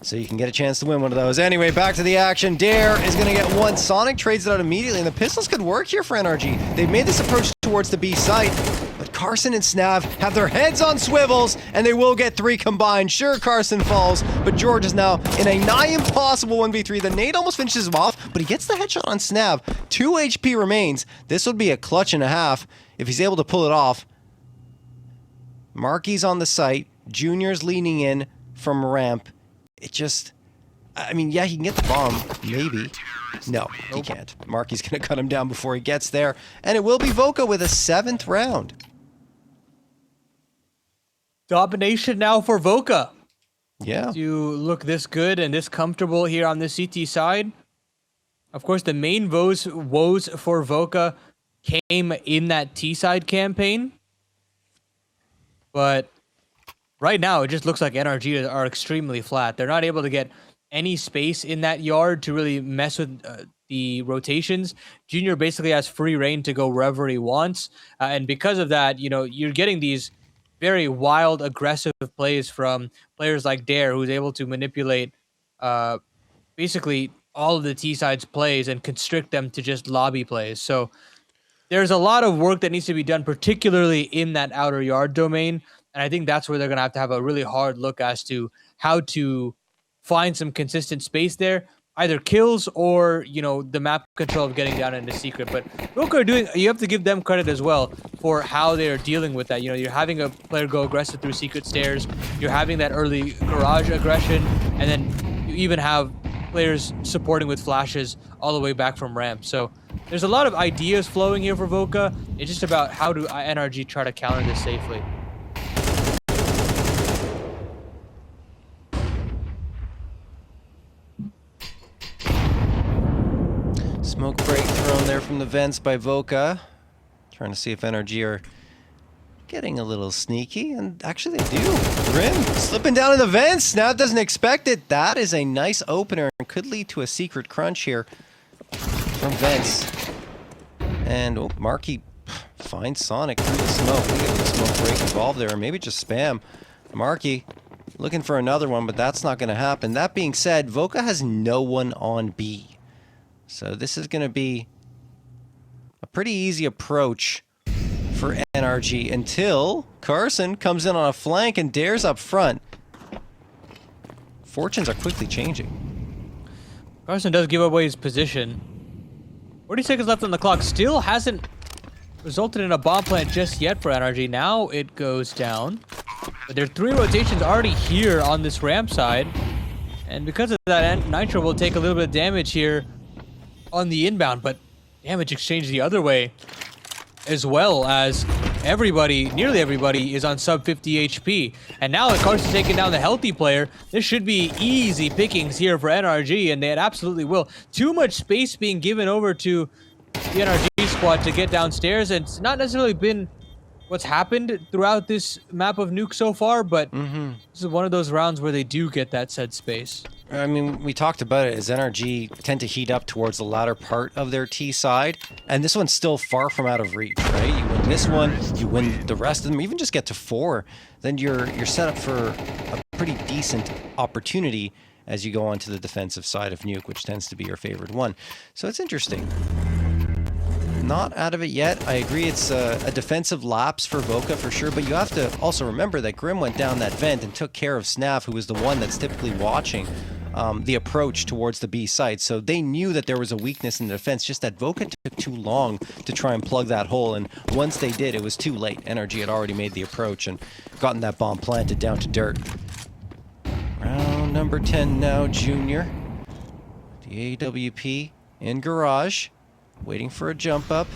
so you can get a chance to win one of those. Anyway, back to the action. Dare is going to get one. Sonic trades it out immediately, and the pistols could work here for NRG. They've made this approach towards the B site, but Carson and Snav have their heads on swivels, and they will get 3 combined. Sure, Carson falls, but George is now in a nigh impossible 1v3. The nade almost finishes him off, but he gets the headshot on Snav. 2 HP remains. This would be a clutch and a half if he's able to pull it off. Marky's on the site. Junior's leaning in from ramp. It just... I mean, yeah, he can get the bomb, maybe. No, he can't. Marky's going to cut him down before he gets there. And it will be Voca with a 7th round. Domination now for Voca. Yeah. To look this good and this comfortable here on the CT side. Of course, the main woes for Voca came in that T-side campaign. But right now, it just looks like NRG are extremely flat. They're not able to get any space in that yard to really mess with the rotations. Junior basically has free reign to go wherever he wants. And because of that, you know, you're getting these very wild, aggressive plays from players like Dare, who's able to manipulate basically all of the T-side's plays and constrict them to just lobby plays. So there's a lot of work that needs to be done, particularly in that outer yard domain. And I think that's where they're going to have a really hard look as to how to find some consistent space there, either kills or, you know, the map control of getting down into secret. But Voca are doing, you have to give them credit as well for how they're dealing with that. You know, you're having a player go aggressive through secret stairs, you're having that early garage aggression, and then you even have players supporting with flashes all the way back from ramp. So there's a lot of ideas flowing here for Voca. It's just about how do NRG try to counter this safely. Smoke break thrown there from the vents by Voca. Trying to see if NRG are getting a little sneaky, and actually they do. Grim slipping down in the vents. Now doesn't expect it. That is a nice opener and could lead to a secret crunch here from vents. And oh, Marky finds Sonic through the smoke. We get the smoke break involved there, or maybe just spam. Marky looking for another one, but that's not going to happen. That being said, Voca has no one on B. So this is going to be a pretty easy approach for NRG until Carson comes in on a flank and Dare's up front. Fortunes are quickly changing. Carson does give away his position. 40 seconds left on the clock. Still hasn't resulted in a bomb plant just yet for NRG. Now it goes down. But there are 3 rotations already here on this ramp side. And because of that, Nitro will take a little bit of damage here on the inbound, but damage exchange the other way as well, as nearly everybody is on sub 50 HP. And now that Carson's taking down the healthy player, this should be easy pickings here for NRG, and they absolutely will. Too much space being given over to the NRG squad to get downstairs, and it's not necessarily been what's happened throughout this map of Nuke so far, but this is one of those rounds where they do get that said space. I mean, we talked about it as NRG tend to heat up towards the latter part of their T side, and this one's still far from out of reach, right? You win this one, you win the rest of them, even just get to 4, then you're set up for a pretty decent opportunity as you go on to the defensive side of Nuke, which tends to be your favorite one. So it's interesting. Not out of it yet. I agree it's a defensive lapse for Voca for sure, but you have to also remember that Grim went down that vent and took care of Snav, who was the one that's typically watching the approach towards the B site. So they knew that there was a weakness in the defense, just that Voca took too long to try and plug that hole, and once they did, it was too late. NRG had already made the approach and gotten that bomb planted down to dirt. Round number 10 now, Junior. The AWP in garage, waiting for a jump up.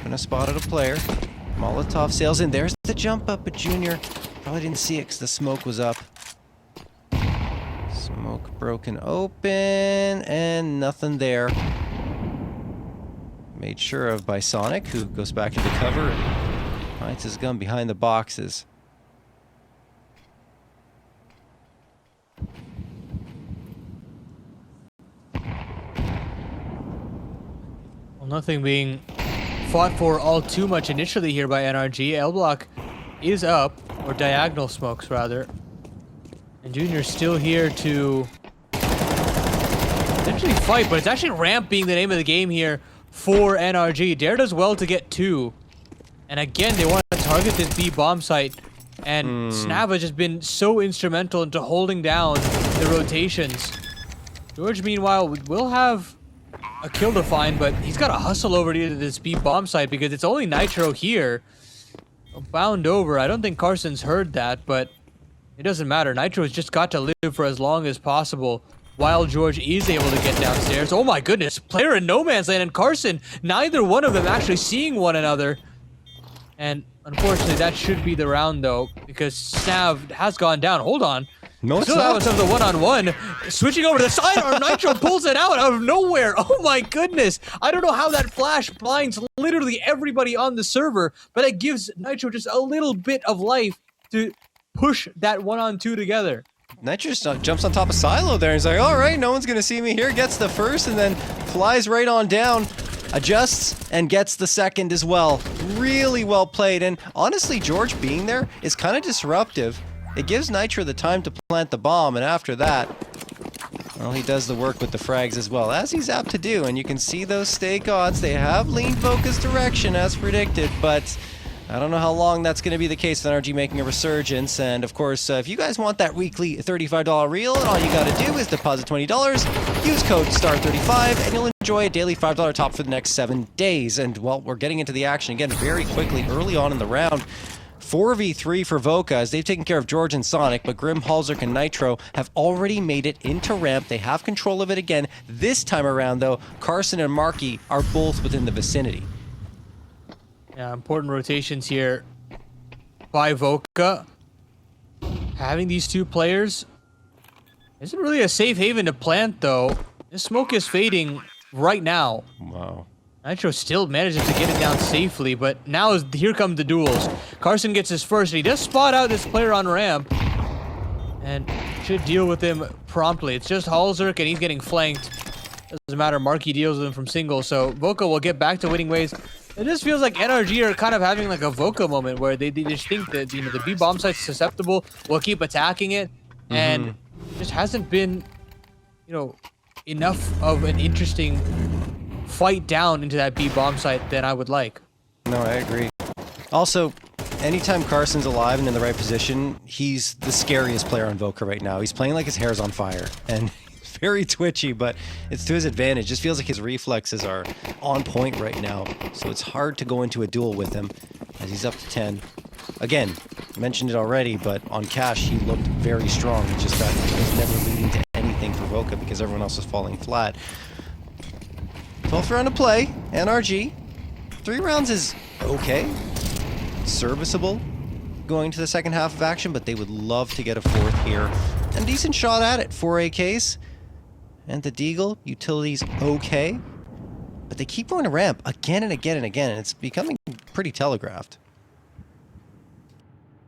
Gonna spot at a player. Molotov sails in. There's the jump up, but Junior probably didn't see it because the smoke was up. Smoke broken open and nothing there. Made sure of by Sonic, who goes back into cover and finds his gun behind the boxes. Well, nothing being fought for all too much initially here by NRG. L block is up, or diagonal smokes rather. And Junior's still here to essentially fight, but it's actually ramp being the name of the game here for NRG. Dare does well to get 2. And again, they want to target this B bomb site. And Snav has just been so instrumental into holding down the rotations. George, meanwhile, will have a kill to find, but he's got to hustle over to this B bomb site because it's only Nitro here. Bound over. I don't think Carson's heard that, but it doesn't matter. Nitro's just got to live for as long as possible while George is able to get downstairs. Oh my goodness, player in no man's land and Carson, neither one of them actually seeing one another. And unfortunately, that should be the round though, because Snav has gone down. Hold on. No, it's still not. have themselves a one-on-one. Switching over to the sidearm, Nitro pulls it out of nowhere. Oh my goodness. I don't know how that flash blinds literally everybody on the server, but it gives Nitro just a little bit of life to push that 1-on-2 together. Nitro just jumps on top of Silo there. He's like, all right, no one's going to see me here. Gets the first and then flies right on down. Adjusts and gets the second as well. Really well played. And honestly, George being there is kind of disruptive. It gives Nitro the time to plant the bomb, and after that, well, he does the work with the frags as well, as he's apt to do. And you can see those stake odds. They have leaned Voca's direction as predicted, but I don't know how long that's going to be the case with NRG making a resurgence. And of course, if you guys want that weekly $35 reel, all you got to do is deposit $20, use code STAR35, and you'll enjoy a daily $5 top for the next 7 days. And well, we're getting into the action again very quickly early on in the round. 4v3 for Voca as they've taken care of George and Sonic, but Grim, hallzerk, and Nitro have already made it into ramp. They have control of it again. This time around, though, Carson and Marky are both within the vicinity. Yeah, important rotations here by Voca. Having these two players isn't really a safe haven to plant, though. This smoke is fading right now. Wow. Nitro still manages to get it down safely, but now here come the duels. Carson gets his first, and he does spot out this player on ramp and should deal with him promptly. It's just hallzerk, and he's getting flanked. Doesn't matter, Marky deals with him from single, so Voca will get back to winning ways. It just feels like NRG are kind of having like a Voca moment where they just think that, you know, the B bomb site's susceptible, we'll keep attacking it, and just hasn't been, you know, enough of an interesting fight down into that B bomb site than I would like. No, I agree. Also, anytime Carson's alive and in the right position, he's the scariest player on Voca right now. He's playing like his hair's on fire, and he's very twitchy, but it's to his advantage. Just feels like his reflexes are on point right now, so it's hard to go into a duel with him as he's up to 10. Again, mentioned it already, but on cash, he looked very strong. It's just that it was never leading to anything for Voca because everyone else was falling flat. 12th round to play, NRG. 3 rounds is okay, serviceable going to the second half of action, but they would love to get a 4th here. And decent shot at it, 4 AKs. And the Deagle, utilities okay. But they keep going to ramp again and again and again, and it's becoming pretty telegraphed.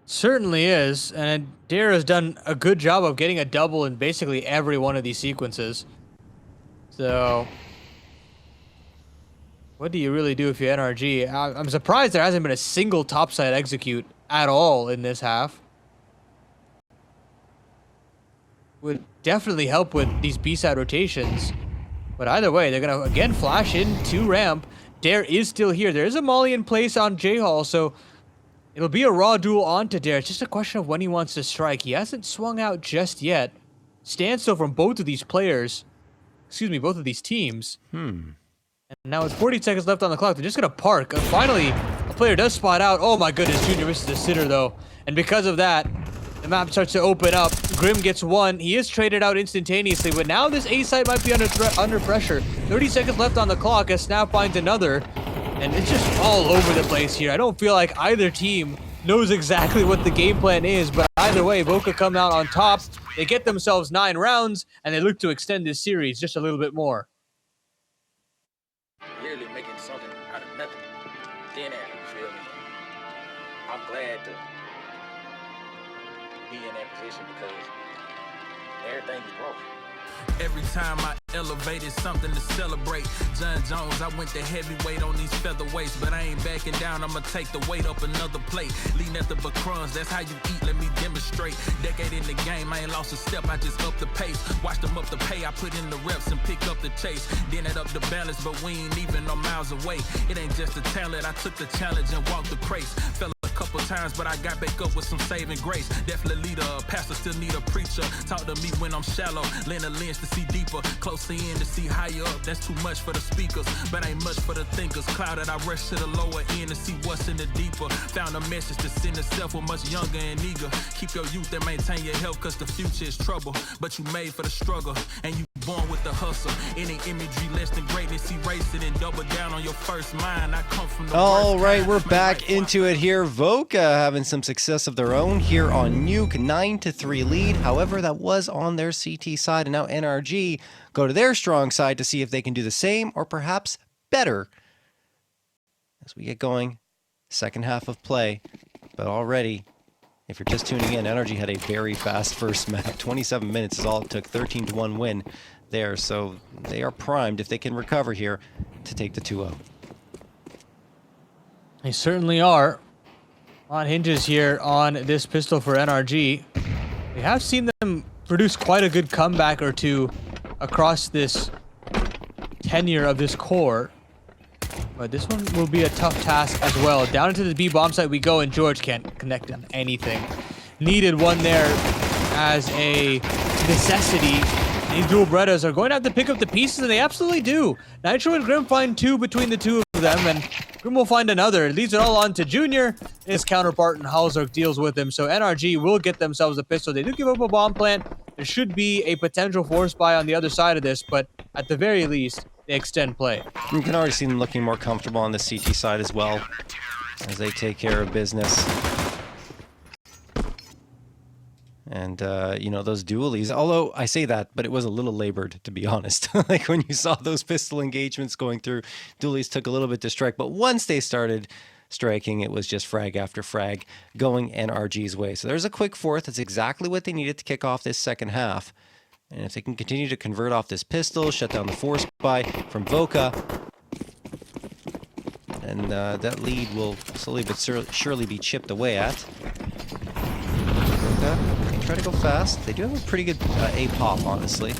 Certainly is, and Dare has done a good job of getting a double in basically every one of these sequences. So what do you really do if you're NRG? I'm surprised there hasn't been a single topside execute at all in this half. Would definitely help with these B-side rotations. But either way, they're going to again flash into ramp. Dare is still here. There is a molly in place on J-Hall, so it'll be a raw duel onto Dare. It's just a question of when he wants to strike. He hasn't swung out just yet. Standstill from both of these players. Excuse me, both of these teams. And now with 40 seconds left on the clock, they're just going to park. And finally, a player does spot out. Oh my goodness, Junior misses a sitter though. And because of that, the map starts to open up. Grim gets one. He is traded out instantaneously, but now this A site might be under pressure. 30 seconds left on the clock as Snap finds another. And it's just all over the place here. I don't feel like either team knows exactly what the game plan is, but either way, Voca come out on top. They get themselves 9 rounds, and they look to extend this series just a little bit more. Literally making something out of nothing. Then you feel me? I'm glad to be in that position because everything is broke. Every time I elevated something to celebrate. John Jones, I went to heavyweight on these featherweights, but I ain't backing down, I'ma take the weight up another plate. Lean nothing but crumbs, that's how you eat, let me demonstrate. Decade in the game, I ain't lost a step, I just up the pace. Watch them up the pay, I put in the reps and pick up the chase. Then it up the balance, but we ain't even no miles away. It ain't just a talent, I took the challenge and walked the craze. Fell a couple times, but I got back up with some saving grace. Definitely leader, a pastor still need a preacher. Talk to me when I'm shallow, lend a lens to see deeper. Closer in to see higher up, that's too much for the speakers, but ain't much for the thinkers. Clouded, I rush to the lower end to see what's in the deeper. Found a message to send itself, we're much younger and eager. Keep your youth and maintain your health, cause the future is trouble. But you made for the struggle, and you born with the hustle. Any imagery less than greatness, erase it and double down on your first mind. I come from the All worst right, kind. we're Man, back like, into it here. Voca having some success of their own here on Nuke, 9-3 lead. However, that was on their CT side, and now NRG go to their strong side to see if they can do the same or perhaps better as we get going. Second half of play, but already, if you're just tuning in, NRG had a very fast first map. 27 minutes is all it took, 13-1 win there, so they are primed if they can recover here to take the 2-0. They certainly are. On hinges here on this pistol for NRG. We have seen them produce quite a good comeback or two across this tenure of this core. But this one will be a tough task as well. Down into the B bomb site we go, and George can't connect on anything. Needed one there as a necessity. These dual Berettas are going to have to pick up the pieces, and they absolutely do. Nitro and Grim find two between the two of them, and Grim will find another. It leaves it all on to Junior. His counterpart in hallzerk deals with him, so NRG will get themselves a pistol. They do give up a bomb plant. There should be a potential force buy on the other side of this, but at the very least, they extend play. You can already see them looking more comfortable on the CT side as well as they take care of business. And, you know, those dualies, although I say that, but it was a little labored, to be honest. Like when you saw those pistol engagements going through, dualies took a little bit to strike. But once they started striking, it was just frag after frag going NRG's way. So there's a quick fourth. That's exactly what they needed to kick off this second half. And if they can continue to convert off this pistol, shut down the force buy from Voca, and that lead will slowly but surely be chipped away at. Voca, they try to go fast. They do have a pretty good A-pop, honestly.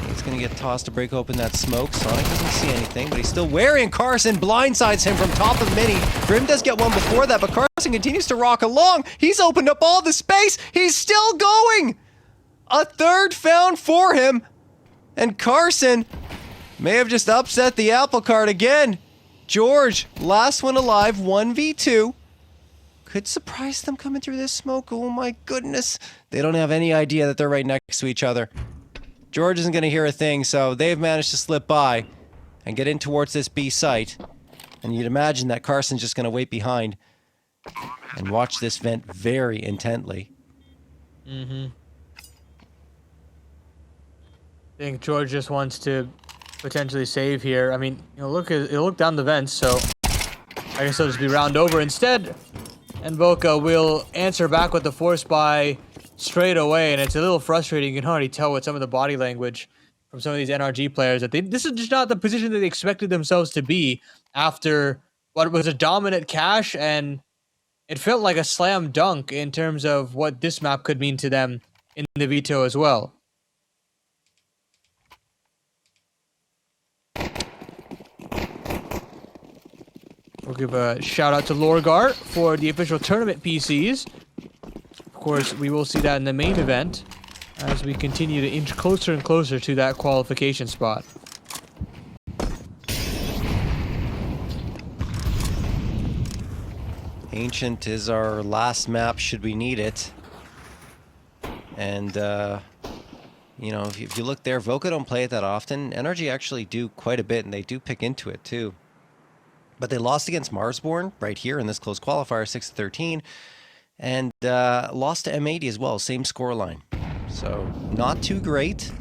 He's going to get tossed to break open that smoke. Sonic doesn't see anything, but he's still wary, and Carson blindsides him from top of mini. Grim does get one before that, but Carson continues to rock along. He's opened up all the space. He's still going! A third found for him, and Carson may have just upset the apple cart again. George, last one alive, 1v2. Could surprise them coming through this smoke. Oh my goodness. They don't have any idea that they're right next to each other. George isn't going to hear a thing, so they've managed to slip by and get in towards this B site. And you'd imagine that Carson's just going to wait behind and watch this vent very intently. I think George just wants to potentially save here. I mean, you know, look down the vents, so I guess it'll just be round over instead. And Voca will answer back with the force buy straight away, and it's a little frustrating. You can already tell with some of the body language from some of these NRG players that this is just not the position that they expected themselves to be after what was a dominant cache, and it felt like a slam dunk in terms of what this map could mean to them in the veto as well. We'll give a shout out to Lorgar for the official tournament PCs. Of course, we will see that in the main event as we continue to inch closer and closer to that qualification spot. Ancient is our last map should we need it. And, you know, if you look there, Voca don't play it that often. NRG actually do quite a bit, and they do pick into it too. But they lost against Marsborne right here in this closed qualifier, 6-13, and lost to M80 as well, same scoreline. So not too great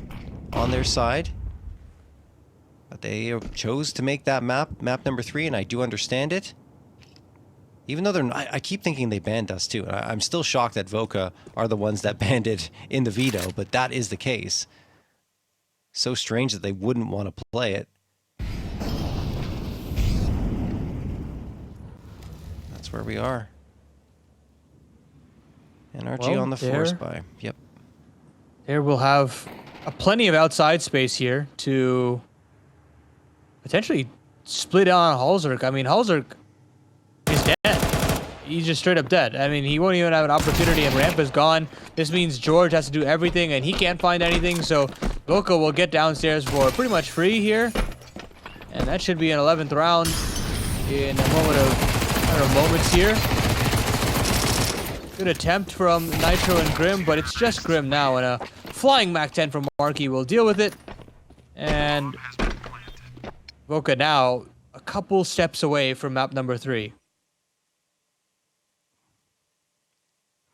on their side. But they chose to make that map number 3, and I do understand it. Even though I keep thinking they banned Dust too. I'm still shocked that Voca are the ones that banned it in the veto, but that is the case. So strange that they wouldn't want to play it. That's where we are. NRG Well, on the force buy. Yep. There we'll have plenty of outside space here to potentially split on hallzerk. I mean, hallzerk is dead. He's just straight up dead. I mean, he won't even have an opportunity, and ramp is gone. This means George has to do everything, and he can't find anything, so Voca will get downstairs for pretty much free here. And that should be an 11th round in a moment of moments here. Good attempt from Nitro and Grim, but it's just Grim now, and a flying Mac 10 from Marky will deal with it. And Voca now a couple steps away from map number 3.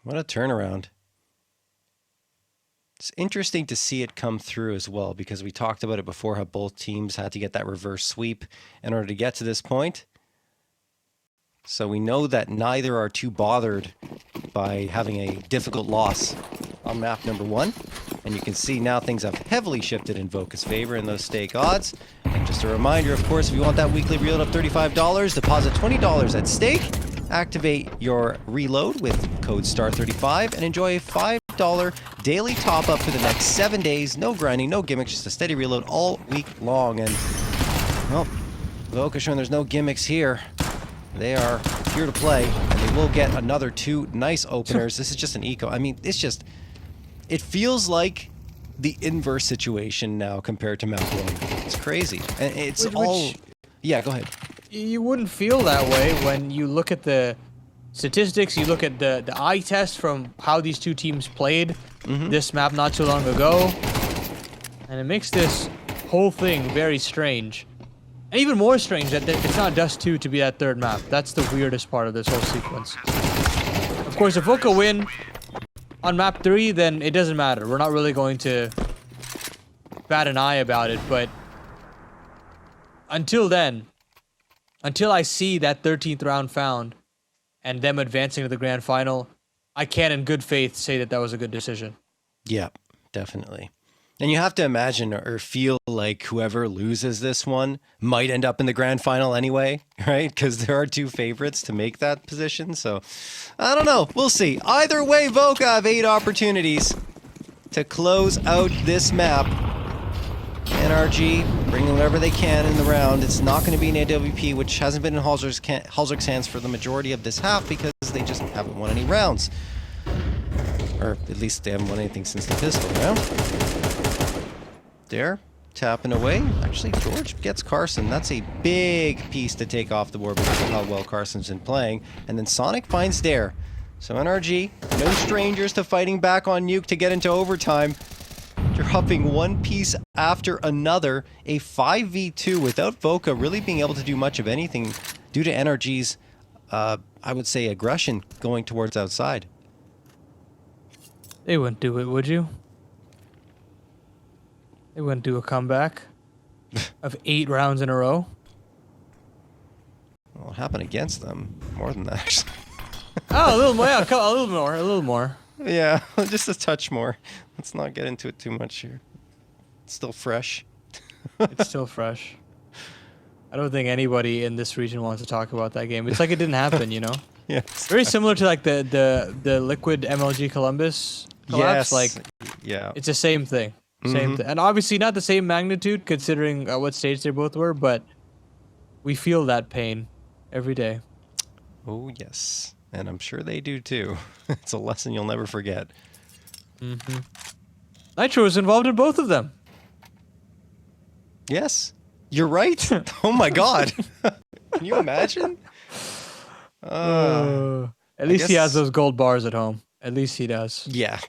What a turnaround. It's interesting to see it come through as well, because we talked about it before, how both teams had to get that reverse sweep in order to get to this point. So we know that neither are too bothered by having a difficult loss on map number 1. And you can see now things have heavily shifted in Voca's favor in those stake odds. And just a reminder, of course, if you want that weekly reload of $35, deposit $20 at stake. Activate your reload with code STAR35 and enjoy a $5 daily top-up for the next 7 days. No grinding, no gimmicks, just a steady reload all week long. And, well, Voca showing there's no gimmicks here. They are here to play, and they will get another 2 nice openers. This is just an eco. I mean, it feels like the inverse situation now compared to map 1. It's crazy. And it's yeah, go ahead. You wouldn't feel that way when you look at the statistics, you look at the eye test from how these two teams played this map not too long ago, and it makes this whole thing very strange. And even more strange that it's not Dust 2 to be that 3rd map. That's the weirdest part of this whole sequence. Of course, if Voca win on map 3, then it doesn't matter. We're not really going to bat an eye about it, but until then, until I see that 13th round found and them advancing to the grand final, I can't in good faith say that that was a good decision. Yeah, definitely. And you have to imagine or feel like whoever loses this one might end up in the grand final anyway, right? Because there are 2 favorites to make that position. So, I don't know. We'll see. Either way, Voca have 8 opportunities to close out this map. NRG bringing whatever they can in the round. It's not going to be an AWP, which hasn't been in hallzerk's hands for the majority of this half because they just haven't won any rounds. Or at least they haven't won anything since the pistol round. There, tapping away. Actually, George gets Carson. That's a big piece to take off the board because of how well Carson's been playing. And then Sonic finds Dare. So NRG, no strangers to fighting back on Nuke to get into overtime. Dropping one piece after another. A 5v2 without Voca really being able to do much of anything due to NRG's, I would say, aggression going towards outside. They wouldn't do it, would you? They wouldn't do a comeback of 8 rounds in a row. Well, it happened against them. More than that, actually. Oh, a little more. Yeah, a little more. Yeah, just a touch more. Let's not get into it too much here. It's still fresh. It's still fresh. I don't think anybody in this region wants to talk about that game. It's like it didn't happen, you know? Yes. Very similar to like the Liquid MLG Columbus collapse. Yes. Like, yeah. it's the same thing. Same thing. And obviously not the same magnitude considering what stage they both were, but we feel that pain every day. Oh, yes. And I'm sure they do too. It's a lesson you'll never forget. Nitro was involved in both of them. Yes. You're right. Oh my god. Can you imagine? At least he has those gold bars at home. At least he does. Yeah.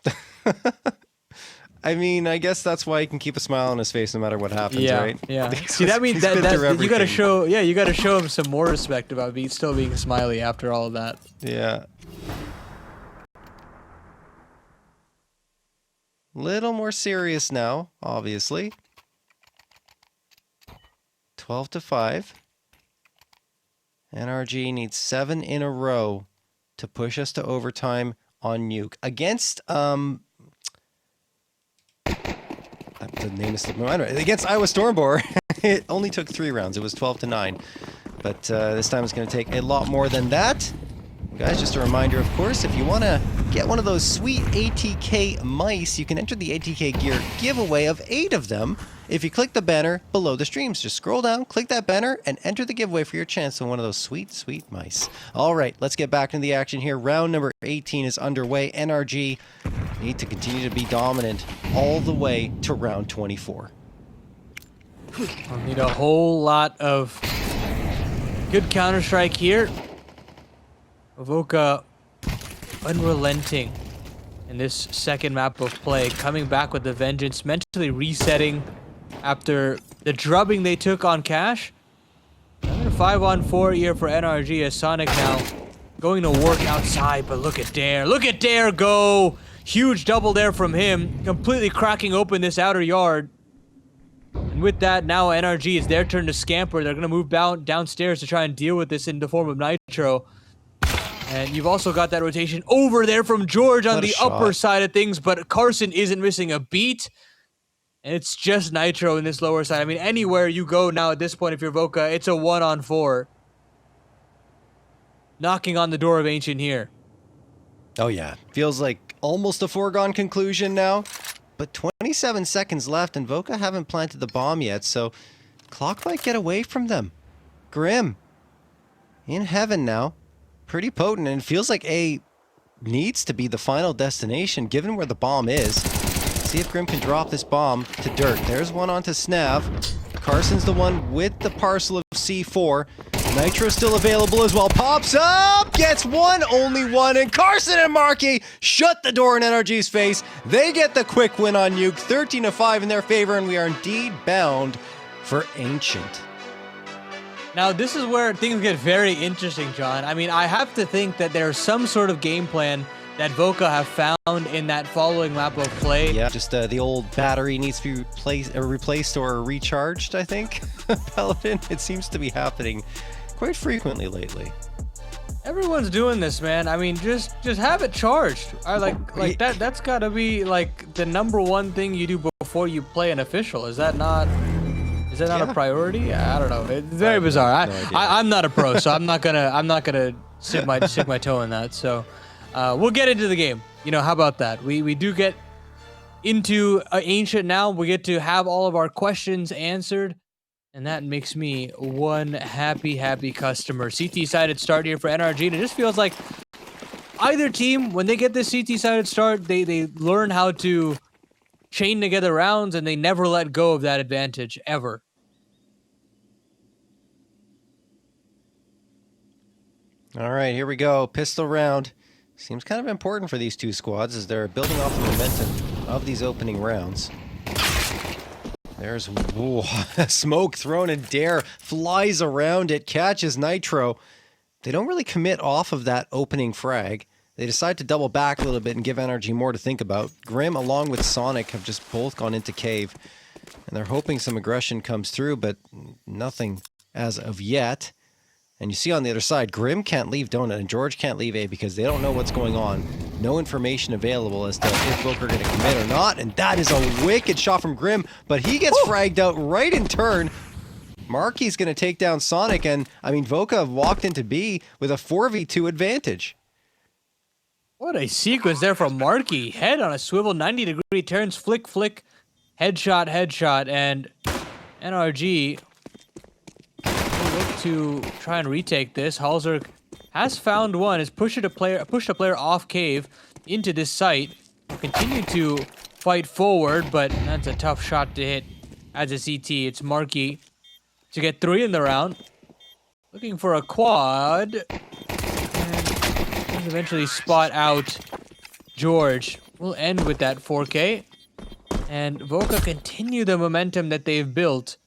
I mean, I guess that's why he can keep a smile on his face no matter what happens, right? Yeah. Because See, that means he's been through you got to everything. show. Yeah, you got to show him some more respect about still being smiley after all of that. Yeah. Little more serious now, obviously. 12-5. NRG needs 7 in a row to push us to overtime on Nuke. Against, the name is slipping my mind. Against Iowa Stormboar, it only took 3 rounds. It was 12-9. But this time it's going to take a lot more than that. Guys, just a reminder, of course, if you want to get one of those sweet ATK mice, you can enter the ATK gear giveaway of 8 of them if you click the banner below the streams. Just scroll down, click that banner, and enter the giveaway for your chance to one of those sweet, sweet mice. All right, let's get back into the action here. Round number 18 is underway. NRG need to continue to be dominant all the way to round 24. I'll need a whole lot of good Counter-Strike here. Voca unrelenting in this second map of play, coming back with the vengeance, mentally resetting after the drubbing they took on Cash. Another 5-on-4 here for NRG as Sonic now going to work outside, but look at Dare go! Huge double there from him, completely cracking open this outer yard. And with that, now NRG, it's their turn to scamper. They're going to move downstairs to try and deal with this in the form of Nitro. And you've also got that rotation over there from George on the upper side of things, but Carson isn't missing a beat. And it's just Nitro in this lower side. I mean, anywhere you go now at this point, if you're Voca, it's a 1-on-4. Knocking on the door of Ancient here. Oh yeah, feels like almost a foregone conclusion now. But 27 seconds left, and Voca haven't planted the bomb yet, so clock might get away from them. Grim in heaven now. Pretty potent, and it feels like A needs to be the final destination given where the bomb is. See if Grim can drop this bomb to dirt. There's one onto Snav. Carson's the one with the parcel of C4. Nitro's still available as well. Pops up, gets one, only one, and Carson and Markey shut the door in NRG's face. They get the quick win on Nuke, 13-5 in their favor, and we are indeed bound for Ancient. Now, this is where things get very interesting, John. I mean, I have to think that there's some sort of game plan that Voca have found in that following lap of play. Yeah, just the old battery needs to be replaced or recharged, I think. Paladin, it seems to be happening quite frequently lately. Everyone's doing this, man. I mean, just have it charged. That's got to be like the #1 thing you do before you play an official. Is that not a priority? I don't know. It's very bizarre. I'm not a pro, so I'm not gonna stick my toe in that. So we'll get into the game. You know, how about that? We do get into Ancient now. We get to have all of our questions answered, and that makes me one happy customer. CT sided start here for NRG, and it just feels like either team, when they get this CT sided start, they learn how to chain together rounds, and they never let go of that advantage, ever. All right, here we go. Pistol round. Seems kind of important for these two squads as they're building off the momentum of these opening rounds. There's smoke thrown, and Dare flies around it, catches Nitro. They don't really commit off of that opening frag. They decide to double back a little bit and give NRG more to think about. Grim, along with Sonic, have just both gone into cave. And they're hoping some aggression comes through, but nothing as of yet. And you see on the other side, Grim can't leave Donut, and George can't leave A because they don't know what's going on. No information available as to if Voca are going to commit or not. And that is a wicked shot from Grim, but he gets fragged out right in turn. Marky's going to take down Sonic, and I mean, Voca have walked into B with a 4v2 advantage. What a sequence there from Marky. Head on a swivel, 90-degree turns, flick, headshot, and NRG will look to try and retake this. hallzerk has found one, has pushed a player off cave into this site. Continue to fight forward, but that's a tough shot to hit as a CT. It's Marky to get 3 in the round. Looking for a quad. Eventually spot out George. We'll end with that 4K. And Voca continue the momentum that they've built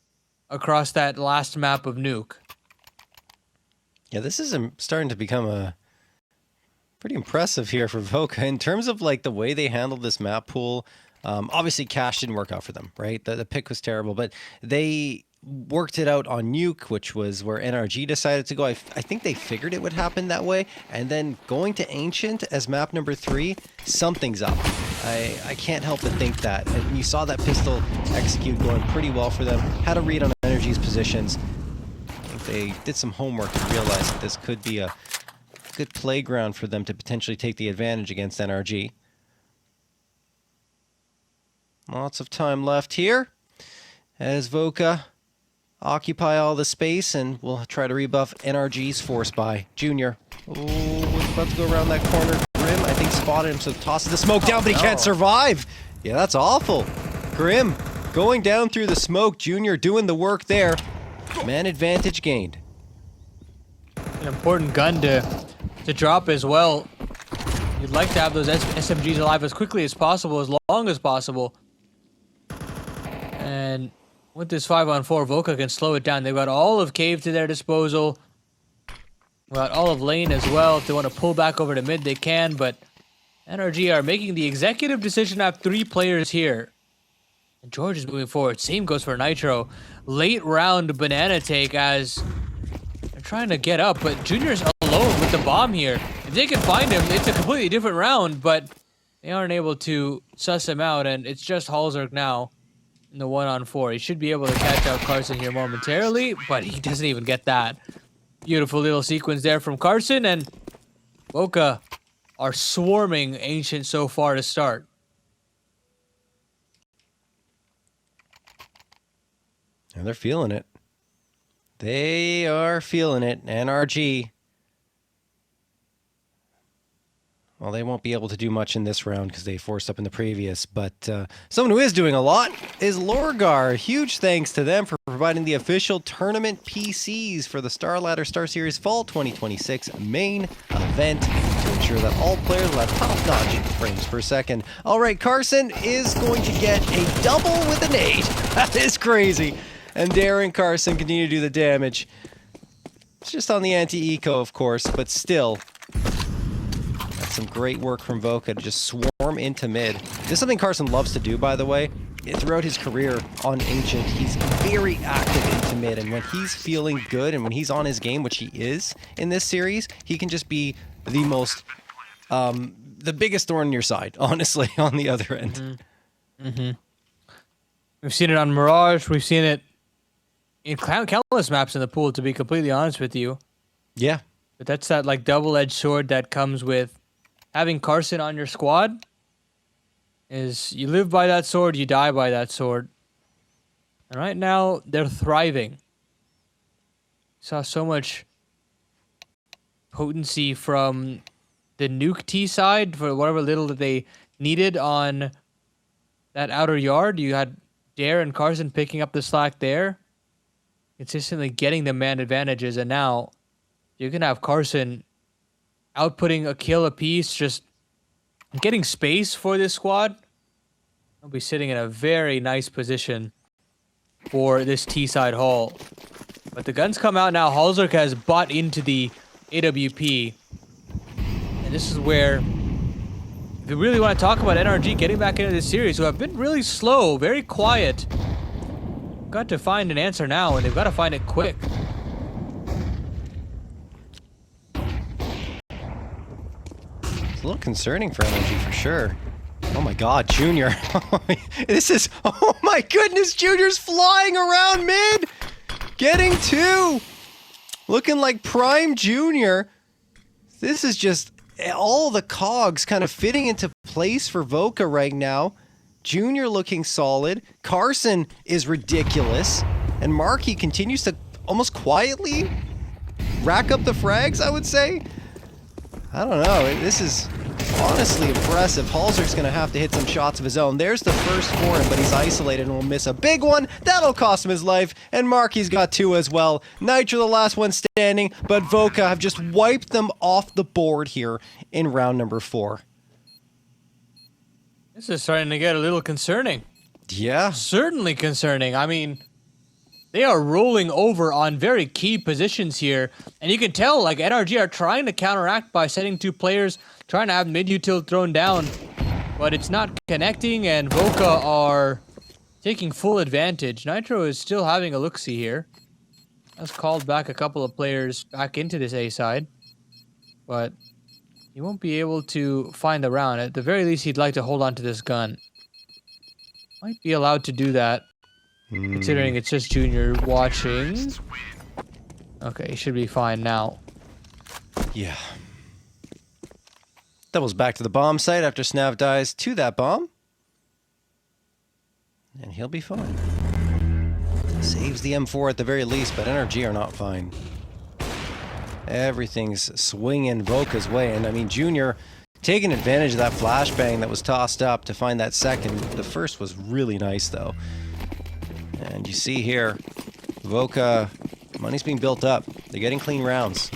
across that last map of Nuke. Yeah, this is starting to become a pretty impressive here for Voca in terms of like the way they handled this map pool. Obviously, Cash didn't work out for them, right? The pick was terrible, but they worked it out on Nuke, which was where NRG decided to go. I think they figured it would happen that way. And then going to Ancient as map number 3, something's up. I can't help but think that. And you saw that pistol execute going pretty well for them. Had a read on NRG's positions. I think they did some homework and realized that this could be a good playground for them to potentially take the advantage against NRG. Lots of time left here as Voca occupy all the space, and we'll try to rebuff NRG's force by Junior. Oh, was about to go around that corner. Grim, I think, spotted him, so tosses the smoke down, but he can't survive. Yeah, that's awful. Grim going down through the smoke. Junior doing the work there. Man advantage gained. An important gun to drop as well. You'd like to have those SMGs alive as quickly as possible, as long as possible. And with this 5-on-4, Voca can slow it down. They've got all of Cave to their disposal. Got all of Lane as well. If they want to pull back over to mid, they can. But NRG are making the executive decision to have 3 players here. And George is moving forward. Same goes for Nitro. Late round banana take as they're trying to get up. But Junior's alone with the bomb here. If they can find him, it's a completely different round. But they aren't able to suss him out. And it's just hallzerk now. In the 1-on-4. He should be able to catch out Carson here momentarily, but he doesn't even get that. Beautiful little sequence there from Carson, and Voca are swarming Ancient so far to start. And they're feeling it. They are feeling it. NRG. Well, they won't be able to do much in this round because they forced up in the previous, but someone who is doing a lot is Lorgar. Huge thanks to them for providing the official tournament PCs for the StarLadder StarSeries Fall 2026 main event to ensure that all players will have top-notch frames per second. All right, Carson is going to get a double with a nade. That is crazy. And Darren Carson continue to do the damage. It's just on the anti-eco, of course, but still. Some great work from Voca to just swarm into mid. This is something Carson loves to do, by the way. Throughout his career on Ancient, he's very active into mid, and when he's feeling good and when he's on his game, which he is in this series, he can just be the most, the biggest thorn in your side, honestly, on the other end. We've seen it on Mirage. We've seen it in countless maps in the pool, to be completely honest with you. Yeah. But that's that like double-edged sword that comes with having Carson on your squad. Is you live by that sword, you die by that sword. And right now, they're thriving. Saw so much potency from the Nuke T side for whatever little that they needed on that outer yard. You had Dare and Carson picking up the slack there, consistently getting the man advantages, and now you can have Carson outputting a kill apiece, just getting space for this squad. They'll be sitting in a very nice position for this T-side haul. But the guns come out now. hallzerk has bought into the AWP. And this is where, if you really want to talk about NRG getting back into this series, who have been really slow, very quiet, got to find an answer now, and they've got to find it quick. It's a little concerning for NRG for sure. Oh my god, Junior. This is, oh my goodness, Junior's flying around mid! Getting 2! Looking like prime Junior. This is just all the cogs kind of fitting into place for Voca right now. Junior looking solid. Carson is ridiculous. And Markey continues to almost quietly rack up the frags, I would say. I don't know. This is honestly impressive. hallzerk's going to have to hit some shots of his own. There's the first for him, but he's isolated and will miss a big one. That'll cost him his life. And Markey's got 2 as well. Nitro the last one standing, but Voca have just wiped them off the board here in round number 4. This is starting to get a little concerning. Yeah. Certainly concerning. I mean, they are rolling over on very key positions here. And you can tell, like, NRG are trying to counteract by setting 2 players, trying to have mid-util thrown down. But it's not connecting, and Voca are taking full advantage. Nitro is still having a look-see here. Has called back a couple of players back into this A side, but he won't be able to find the round. At the very least, he'd like to hold on to this gun. Might be allowed to do that, considering it's just Junior watching. Okay, he should be fine now. Yeah. Doubles back to the bomb site after Snav dies to that bomb. And he'll be fine. Saves the M4 at the very least, but NRG are not fine. Everything's swinging Voca's way. And I mean, Junior taking advantage of that flashbang that was tossed up to find that second. The first was really nice, though. And you see here, Voca, money's being built up. They're getting clean rounds.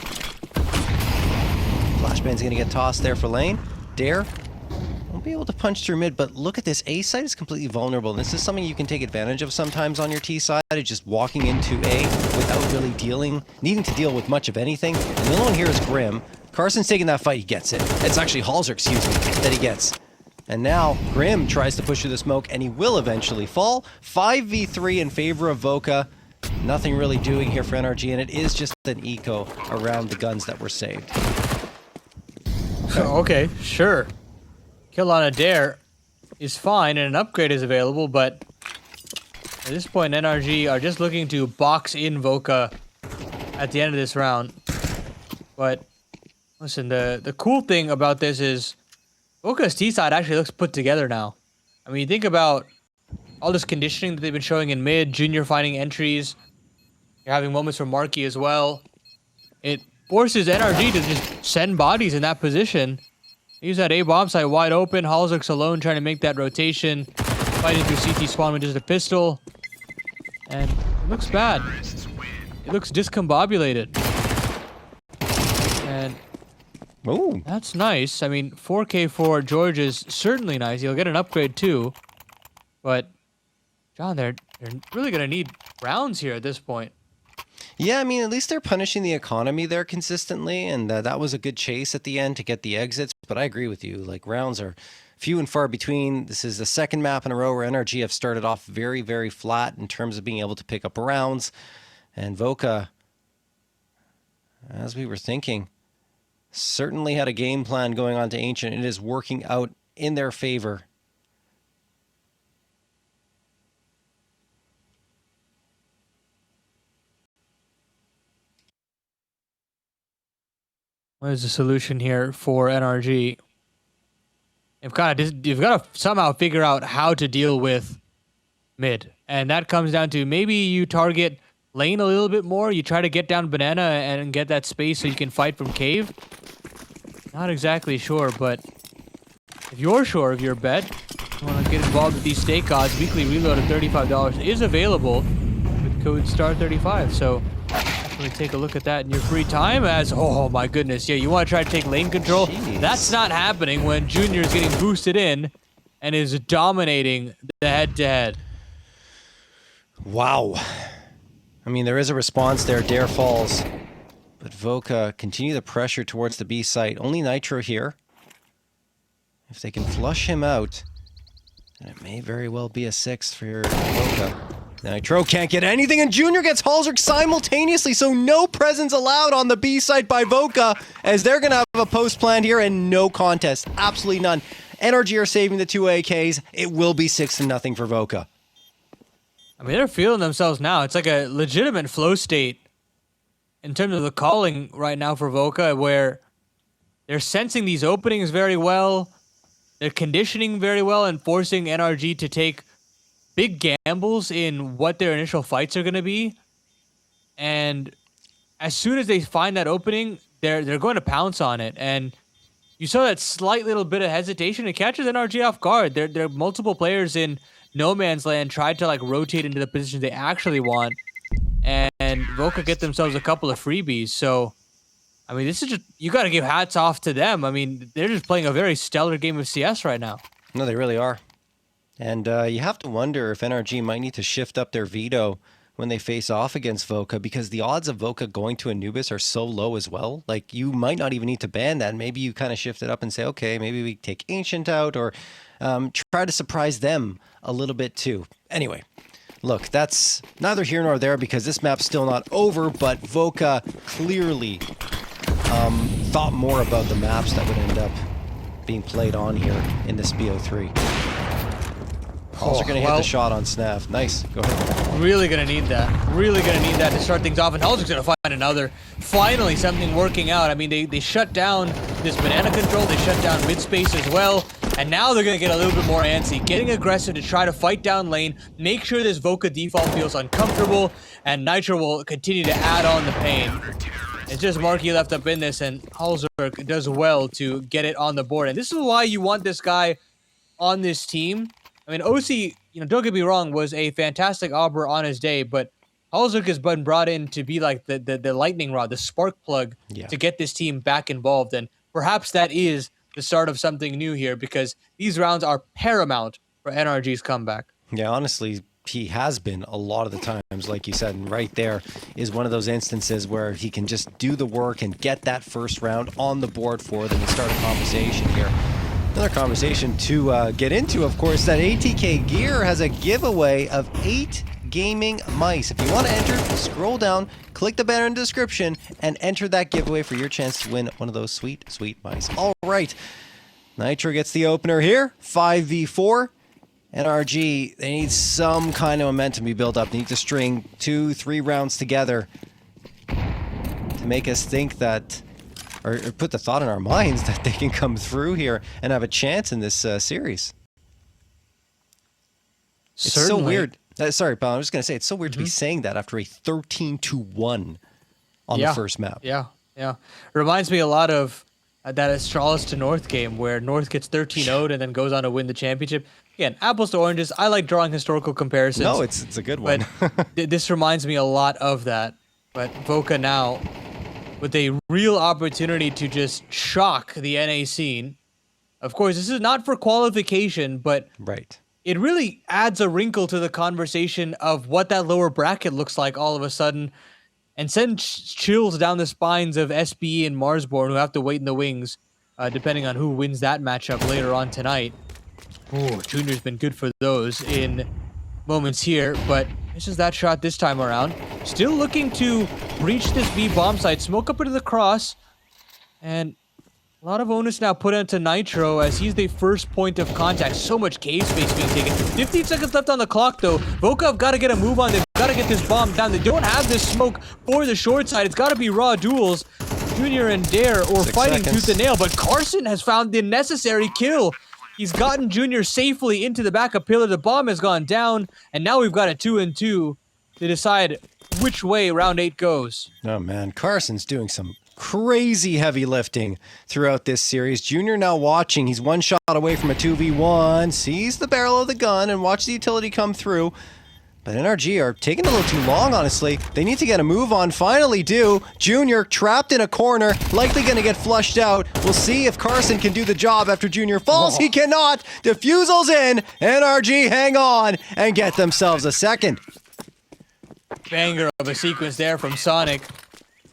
Flashbang's going to get tossed there for lane. Dare won't be able to punch through mid, but look at this. A side is completely vulnerable. This is something you can take advantage of sometimes on your T side, just walking into A without really needing to deal with much of anything. And the only one here is Grim. Carson's taking that fight, he gets it. It's actually hallzerk, excuse me, that he gets. And now Grim tries to push through the smoke, and he will eventually fall. 5v3 in favor of Voca. Nothing really doing here for NRG, and it is just an eco around the guns that were saved. Okay, sure. Kill on a dare is fine, and an upgrade is available, but at this point, NRG are just looking to box in Voca at the end of this round. But listen, the cool thing about this is Voca's T side actually looks put together now. I mean, you think about all this conditioning that they've been showing in mid, Junior finding entries. You're having moments from Marky as well. It forces NRG to just send bodies in that position. Use that A bomb site wide open. hallzerk's alone trying to make that rotation. Fighting through CT spawn with just a pistol. And it looks bad. It looks discombobulated. And Ooh. that's nice. I mean, 4K for George is certainly nice. He'll get an upgrade too. But, John, they're really going to need rounds here at this point. Yeah, I mean, at least they're punishing the economy there consistently, and that was a good chase at the end to get the exits. But I agree with you. Like, rounds are few and far between. This is the second map in a row where NRG have started off very, very flat in terms of being able to pick up rounds. And Voca, as we were thinking, certainly had a game plan going on to Ancient. It is working out in their favor. What is the solution here for NRG? You've got to somehow figure out how to deal with mid. And that comes down to maybe you target lane a little bit more. You try to get down banana and get that space so you can fight from cave. Not exactly sure, but if you're sure of your bet, you want to get involved with these stake odds, weekly reload of $35 is available with code STAR35. So definitely take a look at that in your free time. As oh my goodness, yeah, you want to try to take lane control. Jeez. That's not happening when Junior is getting boosted in and is dominating the head-to-head. Wow. I mean, there is a response there. Dare falls. But Voca continue the pressure towards the B site. Only Nitro here. If they can flush him out, then it may very well be a 6 for Voca. Nitro can't get anything, and Junior gets hallzerk simultaneously, so no presence allowed on the B site by Voca, as they're going to have a post planned here, and no contest. Absolutely none. NRG are saving the 2 AKs. It will be 6-0 for Voca. I mean, they're feeling themselves now. It's like a legitimate flow state in terms of the calling right now for Voca, where they're sensing these openings very well. They're conditioning very well and forcing NRG to take big gambles in what their initial fights are going to be. And as soon as they find that opening, they're going to pounce on it. And you saw that slight little bit of hesitation. It catches NRG off guard. There are multiple players in no man's land tried to like rotate into the position they actually want. And Voca get themselves a couple of freebies. So, I mean, this is just, you got to give hats off to them. I mean, they're just playing a very stellar game of CS right now. No, they really are. And you have to wonder if NRG might need to shift up their veto when they face off against Voca, because the odds of Voca going to Anubis are so low as well. Like, you might not even need to ban that. Maybe you kind of shift it up and say, okay, maybe we take Ancient out, or try to surprise them a little bit too. Anyway, look, that's neither here nor there because this map's still not over, but Voca clearly thought more about the maps that would end up being played on here in this BO3. Also going to hit the shot on Snav. Nice. Go ahead. Really going to need that. Really going to need that to start things off. And Hallzerk's going to find another. Finally, something working out. I mean, they shut down this banana control. They shut down mid-space as well. And now they're going to get a little bit more antsy. Getting aggressive to try to fight down lane. Make sure this Voca default feels uncomfortable. And Nitro will continue to add on the pain. It's just Marky left up in this. And hallzerk does well to get it on the board. And this is why you want this guy on this team. I mean, OC, you know, don't get me wrong, was a fantastic Auber on his day, but hallzerk has been brought in to be like the lightning rod, the spark plug to get this team back involved. And perhaps that is the start of something new here because these rounds are paramount for NRG's comeback. Yeah, honestly, he has been a lot of the times, like you said, and right there is one of those instances where he can just do the work and get that first round on the board for them and start a conversation here. Another conversation to get into, of course, that ATK Gear has a giveaway of 8 gaming mice. If you want to enter, scroll down, click the banner in the description, and enter that giveaway for your chance to win one of those sweet, sweet mice. All right, Nitro gets the opener here, 5v4. NRG, they need some kind of momentum to be built up. They need to string 2-3 rounds together to make us think that, or put the thought in our minds that they can come through here and have a chance in this series. It's so weird. Sorry, pal, I was just going to say, it's so weird to be saying that after a 13-1 on the first map. Yeah. Reminds me a lot of that Astralis to North game where North gets 13-0'd and then goes on to win the championship. Again, apples to oranges. I like drawing historical comparisons. No, it's a good one. But this reminds me a lot of that. But Voca now with a real opportunity to just shock the NA scene. Of course, this is not for qualification, but it really adds a wrinkle to the conversation of what that lower bracket looks like all of a sudden and sends chills down the spines of SBE and Marsborne who have to wait in the wings, depending on who wins that matchup later on tonight. Oh, Junior's been good for those in moments here, but this is that shot this time around. Still looking to reach this B bomb site. Smoke up into the cross. And a lot of onus now put onto Nitro as he's the first point of contact. So much cave space being taken. 15 seconds left on the clock though. Voca have got to get a move on. They've got to get this bomb down. They don't have this smoke for the short side. It's got to be raw duels. Junior and Dare or fighting tooth and nail. But Carson has found the necessary kill. He's gotten Junior safely into the backup pillar. The bomb has gone down. And now we've got a 2-2 to decide which way round 8 goes. Oh man, Carson's doing some crazy heavy lifting throughout this series. Junior now watching. He's one shot away from a 2v1. Sees the barrel of the gun and watch the utility come through. But NRG are taking a little too long, honestly. They need to get a move on. Finally do. Junior trapped in a corner. Likely going to get flushed out. We'll see if Carson can do the job after Junior falls. He cannot. Diffusal's in. NRG hang on and get themselves a second. Banger of a sequence there from Sonic.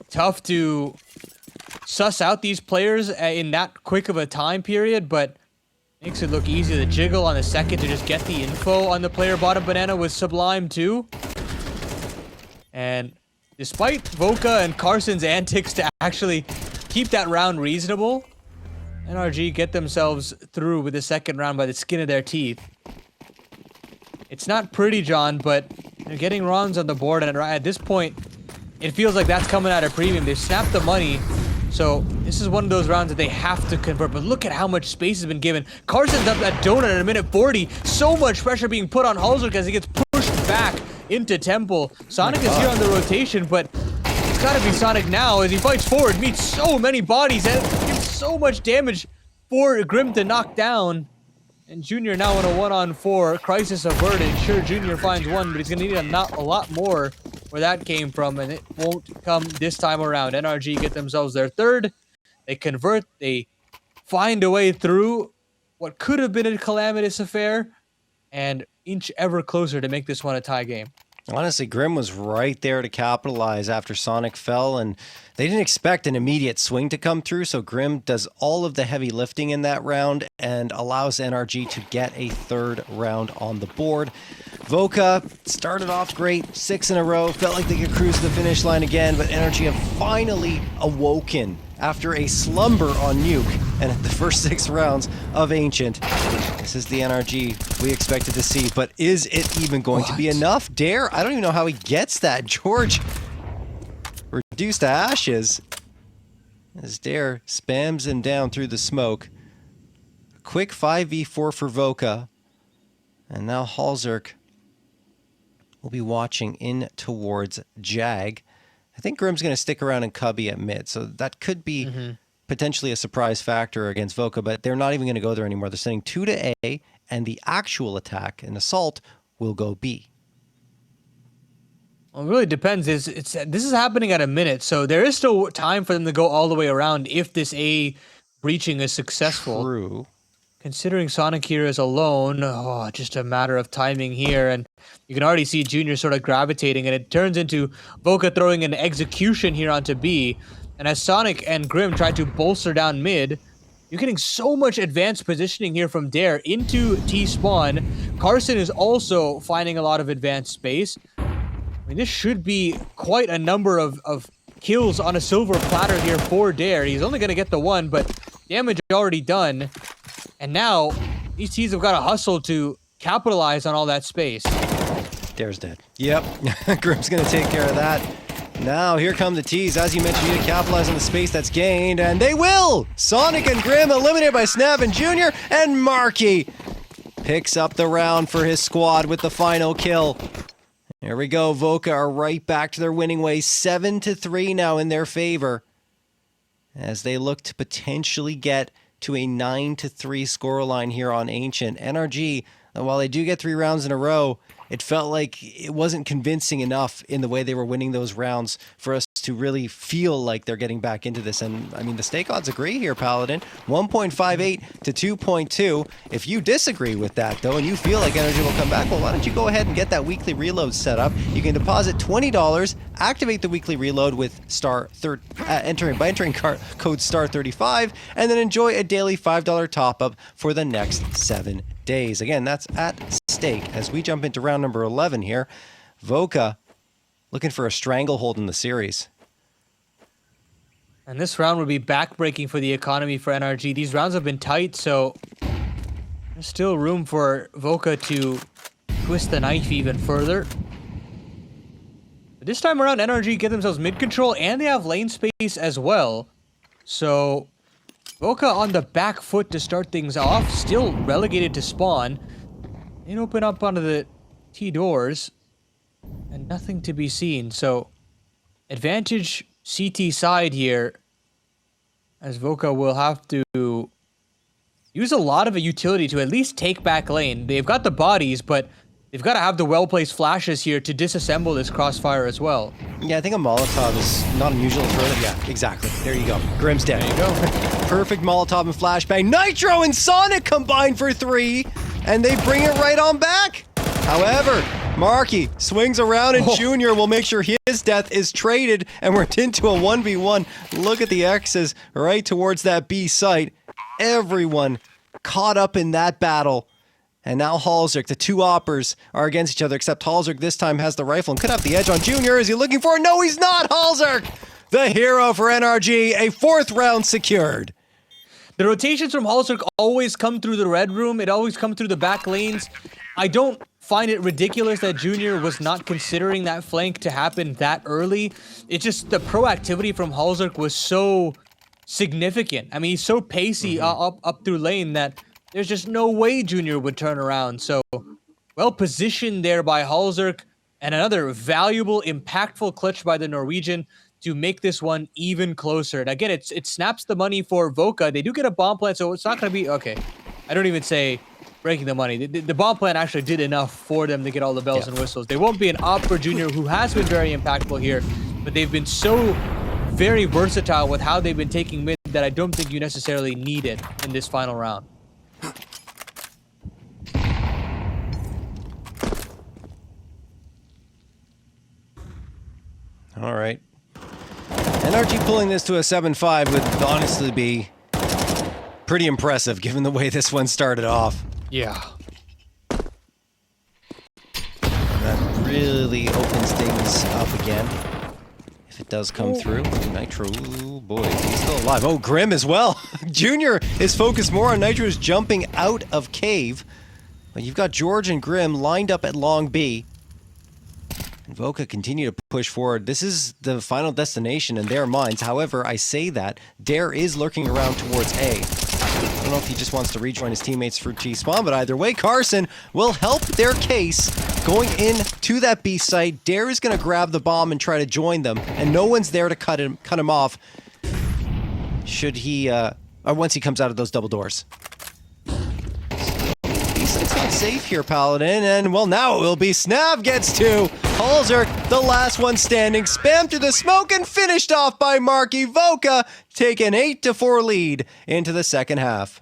Tough to suss out these players in that quick of a time period, but makes it look easy. The jiggle on the second to just get the info on the player bottom banana was sublime too. And despite Voca and Carson's antics to actually keep that round reasonable, NRG get themselves through with the second round by the skin of their teeth. It's not pretty, John, but they're getting rounds on the board, and at this point, it feels like that's coming at a premium. They've snapped the money. So this is one of those rounds that they have to convert. But look at how much space has been given. Carson's up that donut at a minute 40. So much pressure being put on hallzerk as he gets pushed back into Temple. Sonic is here on the rotation, but it's got to be Sonic now as he fights forward. Meets so many bodies and gives so much damage for Grim to knock down. And Junior now in a 1-on-4. Crisis averted. Sure, Junior finds one, but he's going to need a lot more where that came from, and it won't come this time around. NRG get themselves their third. They convert. They find a way through what could have been a calamitous affair and inch ever closer to make this one a tie game. Honestly, Grim was right there to capitalize after Sonic fell, and they didn't expect an immediate swing to come through, so Grim does all of the heavy lifting in that round and allows NRG to get a third round on the board. Voca started off great, 6 in a row, felt like they could cruise to the finish line again, but NRG have finally awoken after a slumber on Nuke and the first 6 rounds of Ancient. This is the NRG we expected to see, but is it even going to be enough? Dare, I don't even know how he gets that. George reduced to ashes as Dare spams him down through the smoke. A quick 5v4 for Voca, and now hallzerk will be watching in towards Jag. I think Grim's going to stick around in Cubby at mid, so that could be potentially a surprise factor against Voca, but they're not even going to go there anymore. They're sending 2 to A, and the actual attack and assault will go B. Well, it really depends. This is happening at a minute, so there is still time for them to go all the way around if this A breaching is successful. True. Considering Sonic here is alone, just a matter of timing here, and you can already see Junior sort of gravitating, and it turns into Voca throwing an execution here onto B, and as Sonic and Grim try to bolster down mid, you're getting so much advanced positioning here from Dare into T-spawn. Carson is also finding a lot of advanced space. I mean, this should be quite a number of kills on a silver platter here for Dare. He's only going to get the 1, but damage already done. And now, these teams have got to hustle to capitalize on all that space. Dare's dead. Yep, Grim's going to take care of that. Now, here come the T's. As you mentioned, you need to capitalize on the space that's gained, and they will! Sonic and Grim eliminated by Snap and Junior, and Marky picks up the round for his squad with the final kill. Here we go. Voca are right back to their winning ways. 7-3 now in their favor as they look to potentially get to a 9-3 scoreline here on Ancient. NRG, while they do get 3 rounds in a row, it felt like it wasn't convincing enough in the way they were winning those rounds for us to really feel like they're getting back into this. And I mean, the stake odds agree here, Paladin. 1.58 to 2.2. If you disagree with that, though, and you feel like NRG will come back, well, why don't you go ahead and get that weekly reload set up? You can deposit $20, activate the weekly reload with entering code STAR35, and then enjoy a daily $5 top-up for the next 7 days. Again, that's at stake as we jump into round number 11 here. Voca looking for a stranglehold in the series. And this round would be backbreaking for the economy for NRG. These rounds have been tight, so there's still room for Voca to twist the knife even further. But this time around, NRG get themselves mid-control, and they have lane space as well. So Voca on the back foot to start things off, still relegated to spawn. They open up onto the T doors, and nothing to be seen. So advantage CT side here, as Voca will have to use a lot of a utility to at least take back lane. They've got the bodies, but they've got to have the well-placed flashes here to disassemble this crossfire as well. Yeah, I think a Molotov is not unusual for it. Yeah, exactly. There you go. Grim's dead. There you go. Perfect Molotov and flashbang. Nitro and Sonic combine for 3, and they bring it right on back. However, Marky swings around, and Junior will make sure his death is traded, and we're into a 1v1. Look at the X's right towards that B site. Everyone caught up in that battle. And now hallzerk, the 2 oppers are against each other, except hallzerk this time has the rifle and could have the edge on Junior. Is he looking for it? No, he's not! hallzerk, the hero for NRG, a 4th round secured. The rotations from hallzerk always come through the red room. It always comes through the back lanes. I don't find it ridiculous that Junior was not considering that flank to happen that early. It's just the proactivity from hallzerk was so significant. I mean, he's so pacey up through lane that there's just no way Junior would turn around. So, well positioned there by hallzerk, and another valuable, impactful clutch by the Norwegian to make this one even closer. And again, it snaps the money for Voca. They do get a bomb plant, so it's not going to be... Okay, I don't even say breaking the money. The bomb plant actually did enough for them to get all the bells and whistles. They won't be an op for Junior, who has been very impactful here, but they've been so very versatile with how they've been taking mid that I don't think you necessarily need it in this final round. All right. NRG pulling this to a 7-5 would honestly be pretty impressive given the way this one started off. Yeah. That really opens things up again. If it does come through. Nitro, ooh, boy, he's still alive. Oh, Grim as well. Junior is focused more on Nitro's jumping out of cave. But you've got George and Grim lined up at Long B. And Voca continue to push forward. This is the final destination in their minds. However, I say that Dare is lurking around towards A. I don't know if he just wants to rejoin his teammates through T-spawn, but either way, Carson will help their case going in to that B site. Dare is going to grab the bomb and try to join them, and no one's there to cut him off. Should he, or once he comes out of those double doors. It's not safe here, Paladin, and well, now it will be. Snav gets two. hallzerk, the last one standing, spammed through the smoke and finished off by Marky. Voca take an 8-4 lead into the second half.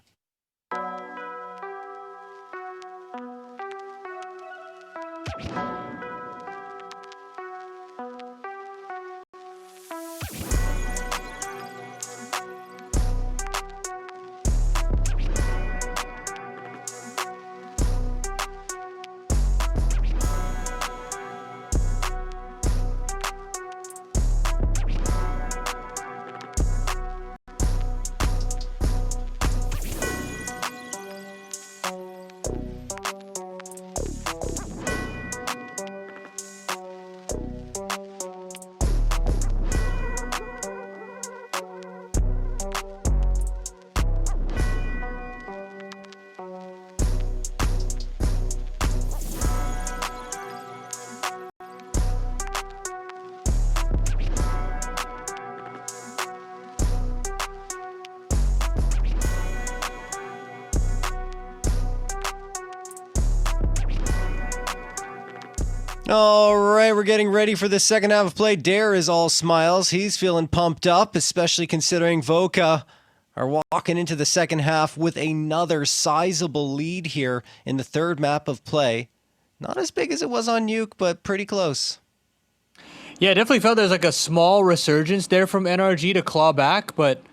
All right, we're getting ready for the second half of play. Dare is all smiles. He's feeling pumped up, especially considering Voca are walking into the second half with another sizable lead here in the third map of play. Not as big as it was on Nuke, but pretty close. Yeah, I definitely felt there's like a small resurgence there from NRG to claw back, but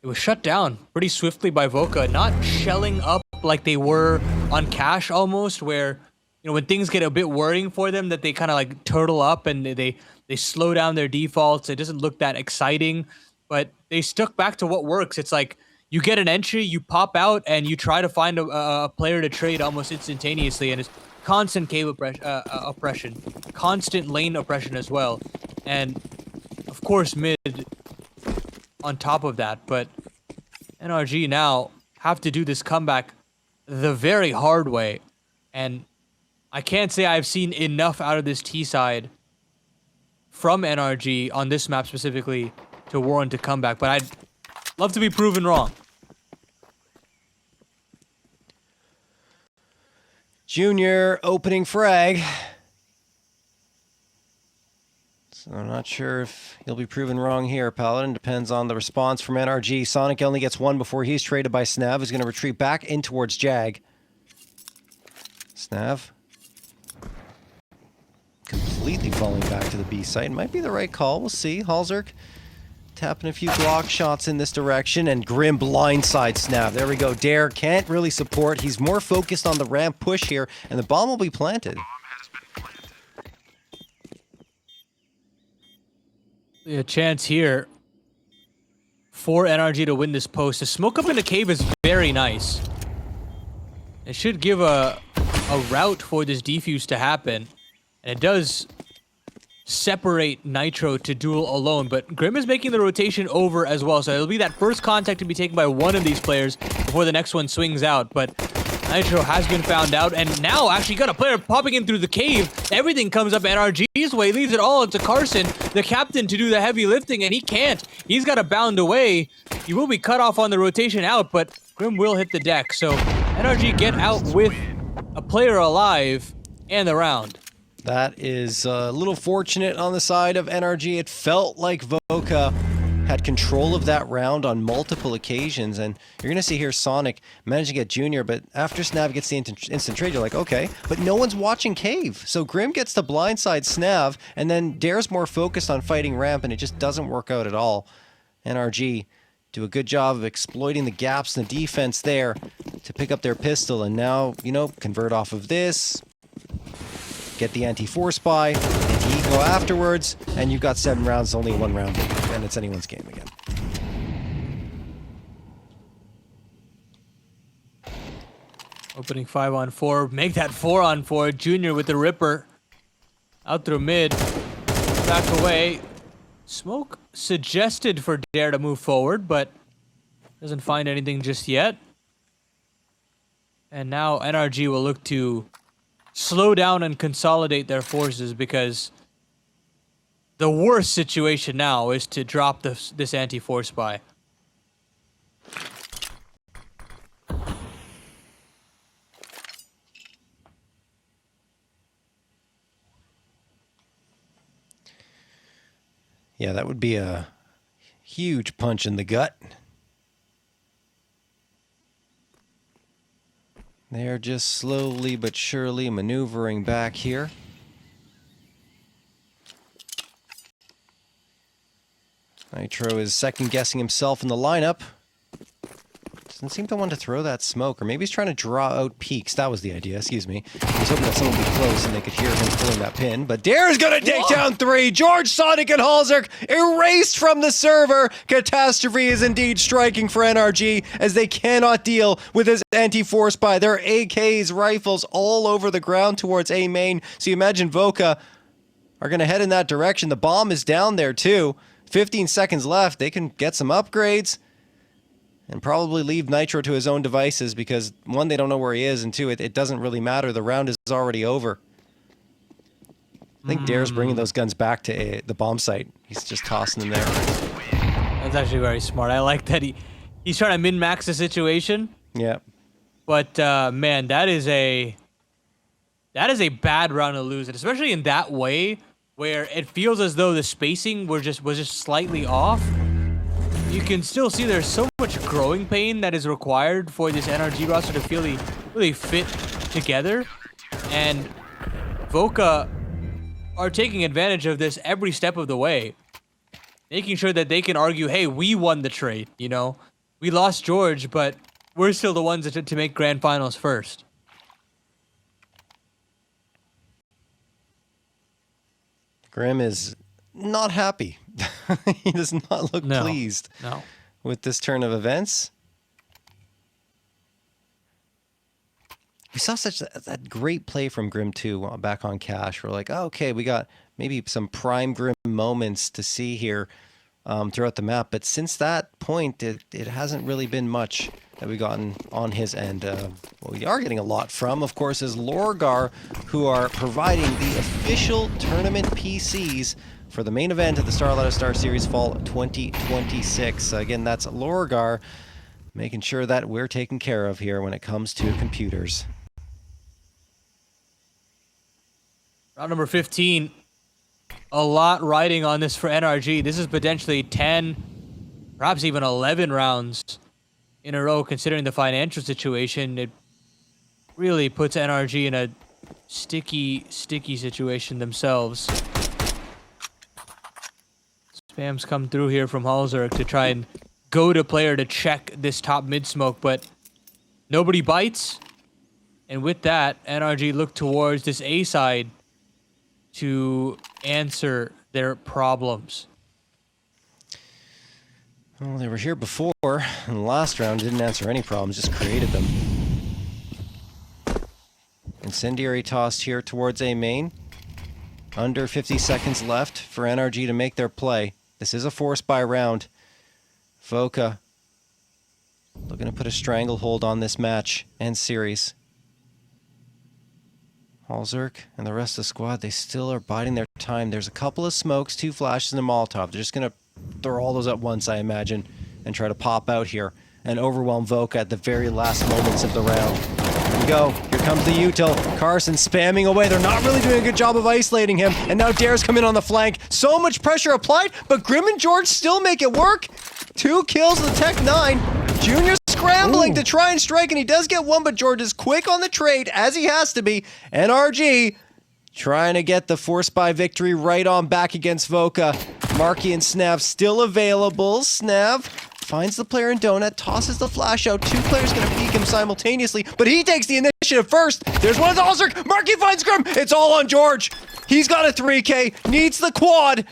it was shut down pretty swiftly by Voca, not shelling up like they were on Cash almost, where when things get a bit worrying for them, that they kind of like turtle up and they slow down their defaults. It doesn't look that exciting, but they stuck back to what works. It's like you get an entry, you pop out, and you try to find a player to trade almost instantaneously, and it's constant cave oppression, constant lane oppression as well, and of course mid on top of that. But NRG now have to do this comeback the very hard way, and I can't say I've seen enough out of this T side from NRG on this map specifically to warrant a comeback, but I'd love to be proven wrong. Junior opening frag. So I'm not sure if he'll be proven wrong here, Paladin. Depends on the response from NRG. Sonic only gets one before he's traded by Snav, who's going to retreat back in towards Jag. Snav completely falling back to the B site. Might be the right call. We'll see. hallzerk tapping a few block shots in this direction, and Grim blindside Snav. There we go. Dare can't really support. He's more focused on the ramp push here, and the bomb will be planted. A chance here for NRG to win this post. The smoke up in the cave is very nice. It should give a route for this defuse to happen. And it does separate Nitro to duel alone, but Grim is making the rotation over as well, so it'll be that first contact to be taken by one of these players before the next one swings out. But Nitro has been found out, and now actually got a player popping in through the cave. Everything comes up NRG's way, leaves it all to Carson, the captain, to do the heavy lifting, and he can't. He's got to bound away. He will be cut off on the rotation out, but Grim will hit the deck. So NRG get out with a player alive and the round. That is a little fortunate on the side of NRG. It felt like Voca had control of that round on multiple occasions, and you're going to see here Sonic managing to get Junior, but after Snav gets the instant trade, you're like, okay, but no one's watching Cave. So Grim gets to blindside Snav, and then Dare's more focused on fighting ramp, and it just doesn't work out at all. NRG do a good job of exploiting the gaps in the defense there to pick up their pistol, and now, you know, convert off of this, get the anti-force buy, anti-eco afterwards, and you've got 7 rounds, only 1 round, and it's anyone's game again. Opening 5-on-4, make that 4-on-4. Junior with the Ripper. Out through mid. Back away. Smoke suggested for Dare to move forward, but doesn't find anything just yet. And now NRG will look to slow down and consolidate their forces, because the worst situation now is to drop this anti-force buy. Yeah, that would be a huge punch in the gut. They're just slowly but surely maneuvering back here. Nitro is second-guessing himself in the lineup. Doesn't seem to want to throw that smoke, or maybe he's trying to draw out peaks. That was the idea, excuse me. He's hoping that someone would be close and they could hear him pulling that pin. But Dare's gonna take down 3! George, Sonic, and hallzerk erased from the server! Catastrophe is indeed striking for NRG, as they cannot deal with his anti-force buy. There are AKs, rifles all over the ground towards A main. So you imagine Voca are gonna head in that direction. The bomb is down there too. 15 seconds left. They can get some upgrades and probably leave Nitro to his own devices, because 1, they don't know where he is, and 2, it doesn't really matter. The round is already over. I think Dare's bringing those guns back to the bomb site. He's just tossing them there. That's actually very smart. I like that he's trying to min-max the situation. Yeah. But man, that is a bad round to lose, and especially in that way where it feels as though the spacing was just slightly off. You can still see there's so much growing pain that is required for this NRG roster to really fit together. And Voca are taking advantage of this every step of the way, making sure that they can argue, hey, we won the trade, you know? We lost George, but we're still the ones to make grand finals first. Grim is not happy. He does not look pleased with this turn of events. We saw such that great play from Grim too back on Cash. We're like, oh, okay, we got maybe some prime Grim moments to see here throughout the map. But since that point, it hasn't really been much that we've gotten on his end. What we are getting a lot from, of course, is Lorgar, who are providing the official tournament PCs for the main event of the StarLadder StarSeries Fall 2026. Again, that's Lorgar making sure that we're taken care of here when it comes to computers. Round number 15. A lot riding on this for NRG. This is potentially 10, perhaps even 11 rounds in a row, considering the financial situation. It really puts NRG in a sticky situation themselves. Spams come through here from hallzerk to try and go to player to check this top mid smoke, but nobody bites. And with that, NRG look towards this A side to answer their problems. Well, they were here before. In the last round, didn't answer any problems, just created them. Incendiary tossed here towards A main. Under 50 seconds left for NRG to make their play. This is a force buy round. Voca looking to put a stranglehold on this match and series. hallzerk and the rest of the squad, they still are biding their time. There's a couple of smokes, 2 flashes, and a Molotov. They're just going to throw all those at once, I imagine, and try to pop out here and overwhelm Voca at the very last moments of the round. Here we go. Here comes the util. Carson spamming away. They're not really doing a good job of isolating him. And now Dare's come in on the flank. So much pressure applied, but Grim and George still make it work. 2 kills to the Tech 9. Junior scrambling to try and strike, and he does get one, but George is quick on the trade, as he has to be. NRG trying to get the Force by victory right on back against Voca. Marky and Snav still available. Snav finds the player in Donut, tosses the flash out. 2 players going to peek him simultaneously, but he takes the initiative first. There's one of the hallzerk. Marky finds Grim. It's all on George. He's got a 3K, needs the quad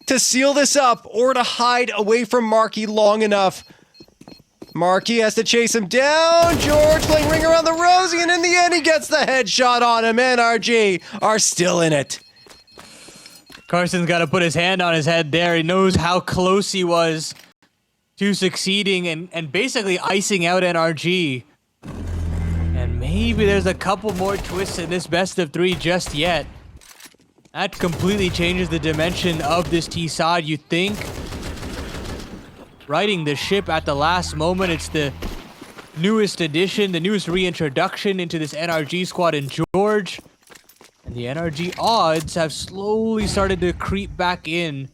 to seal this up or to hide away from Marky long enough. Marky has to chase him down. George playing ring around the rosy, and in the end, he gets the headshot on him. NRG are still in it. Carson's got to put his hand on his head there. He knows how close he was to succeeding and basically icing out NRG. And maybe there's a couple more twists in this best of 3 just yet. That completely changes the dimension of this T side. You think riding the ship at the last moment. It's the newest addition, the newest reintroduction into this NRG squad in George. And the NRG odds have slowly started to creep back in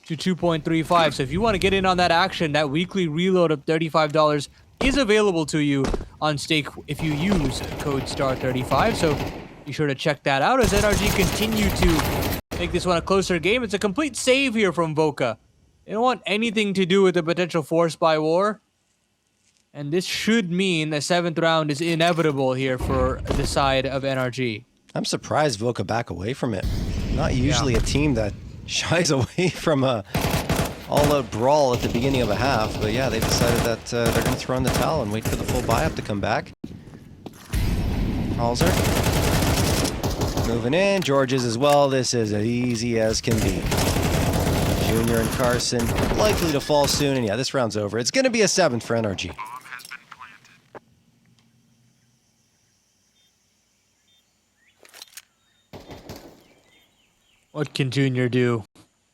to 2.35. So if you want to get in on that action, that weekly reload of $35 is available to you on stake if you use code STAR35. So be sure to check that out as NRG continue to make this one a closer game. It's a complete save here from Voca. They don't want anything to do with the potential force by war. And this should mean the 7th round is inevitable here for the side of NRG. I'm surprised Voca back away from it. Not usually a team that shies away from a all-out brawl at the beginning of a half. But yeah, they've decided that they're going to throw in the towel and wait for the full buy-up to come back. hallzerk moving in. George is as well. This is as easy as can be. Junior and Carson likely to fall soon, and yeah, this round's over. It's going to be a 7th for NRG. What can Junior do?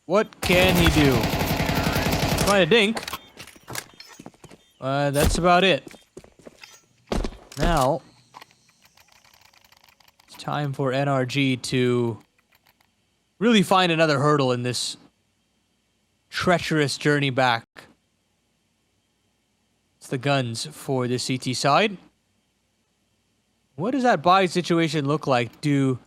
What can he do? Find a dink. That's about it. Now, it's time for NRG to really find another hurdle in this treacherous journey back. It's the guns for the CT side. What does that buy situation look like? Do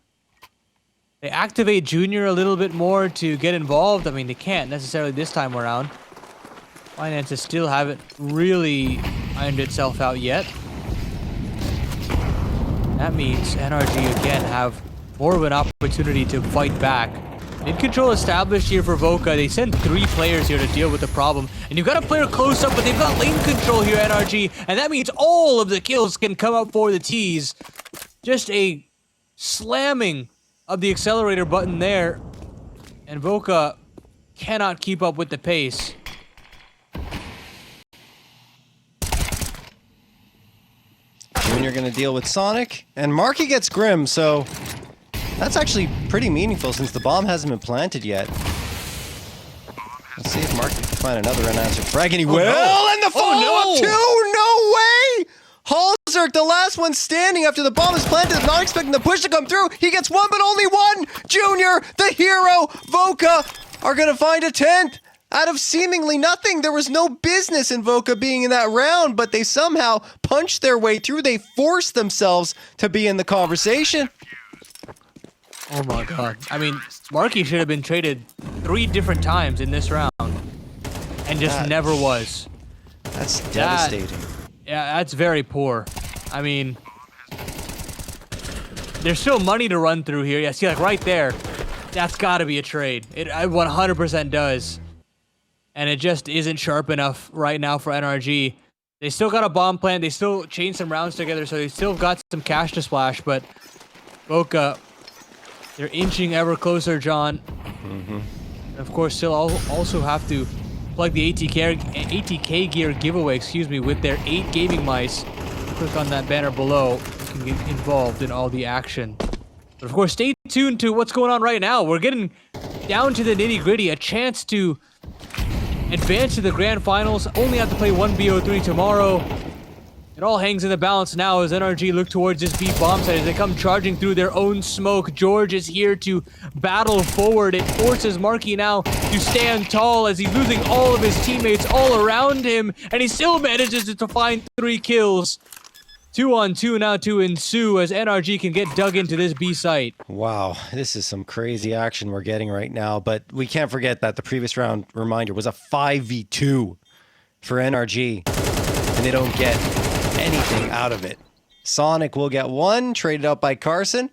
they activate Junior a little bit more to get involved? I mean, they can't necessarily this time around. Finances still haven't really ironed itself out yet. That means NRG again have more of an opportunity to fight back. Mid control established here for Voca. They send 3 players here to deal with the problem. And you've got a player close up, but they've got lane control here, NRG. And that means all of the kills can come up for the T's. Just a slamming of the accelerator button there. And Voca cannot keep up with the pace. Junior going to deal with Sonic. And Marky gets Grim, so that's actually pretty meaningful since the bomb hasn't been planted yet. Let's see if Marky can find another unanswered frag, and he will! No. And the follow-up too! No way! hallzerk, the last one standing after the bomb is planted, not expecting the push to come through. He gets one, but only one! Junior, the hero, Voca, are going to find a 10th. Out of seemingly nothing. There was no business in Voca being in that round, but they somehow punched their way through. They forced themselves to be in the conversation. Oh my god. I mean, Marky should have been traded 3 different times in this round. And just never was. That's devastating. Yeah, that's very poor. I mean, there's still money to run through here. Yeah, see, like right there. That's gotta be a trade. It 100% does. And it just isn't sharp enough right now for NRG. They still got a bomb plant. They still chained some rounds together, so they still got some cash to splash. But Voca, they're inching ever closer, John. And of course, still also have to plug the ATK gear giveaway, with their 8 gaming mice. Click on that banner below. You can get involved in all the action. But of course, stay tuned to what's going on right now. We're getting down to the nitty-gritty. A chance to advance to the grand finals. Only have to play 1 BO3 tomorrow. And It all hangs in the balance now as NRG look towards this B bomb site as they come charging through their own smoke. George is here to battle forward. It forces Marky now to stand tall as he's losing all of his teammates all around him, and he still manages to find 3 kills. 2-on-2 now to ensue as NRG can get dug into this B site. Wow, this is some crazy action we're getting right now, but we can't forget that the previous round, reminder, was a 5v2 for NRG, and they don't get anything out of it. Sonic will get 1, traded out by Carson.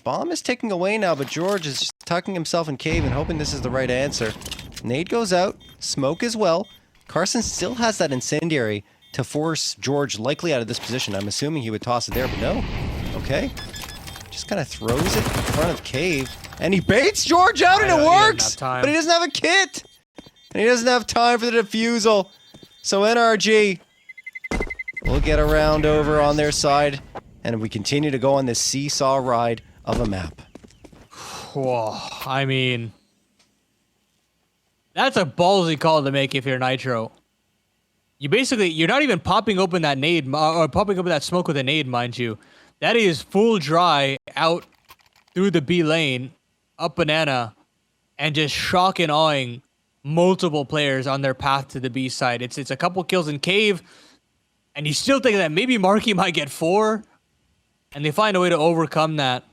Bomb is ticking away now, but George is just tucking himself in cave and hoping this is the right answer. Nade goes out, smoke as well. Carson still has that incendiary to force George likely out of this position. I'm assuming he would toss it there, but no. Okay. Just kind of throws it in front of cave, and he baits George out, and it works! But he doesn't have a kit! And he doesn't have time for the defusal. So NRG will get a round over on their side, and we continue to go on this seesaw ride of a map. Whoa, I mean, that's a ballsy call to make if you're Nitro. You're not even popping open that nade, or popping open that smoke with a nade, mind you. That is full dry out through the B lane, up banana, and just shock and awing multiple players on their path to the B side. It's a couple kills in cave, and you still think that maybe Marky might get 4, and they find a way to overcome that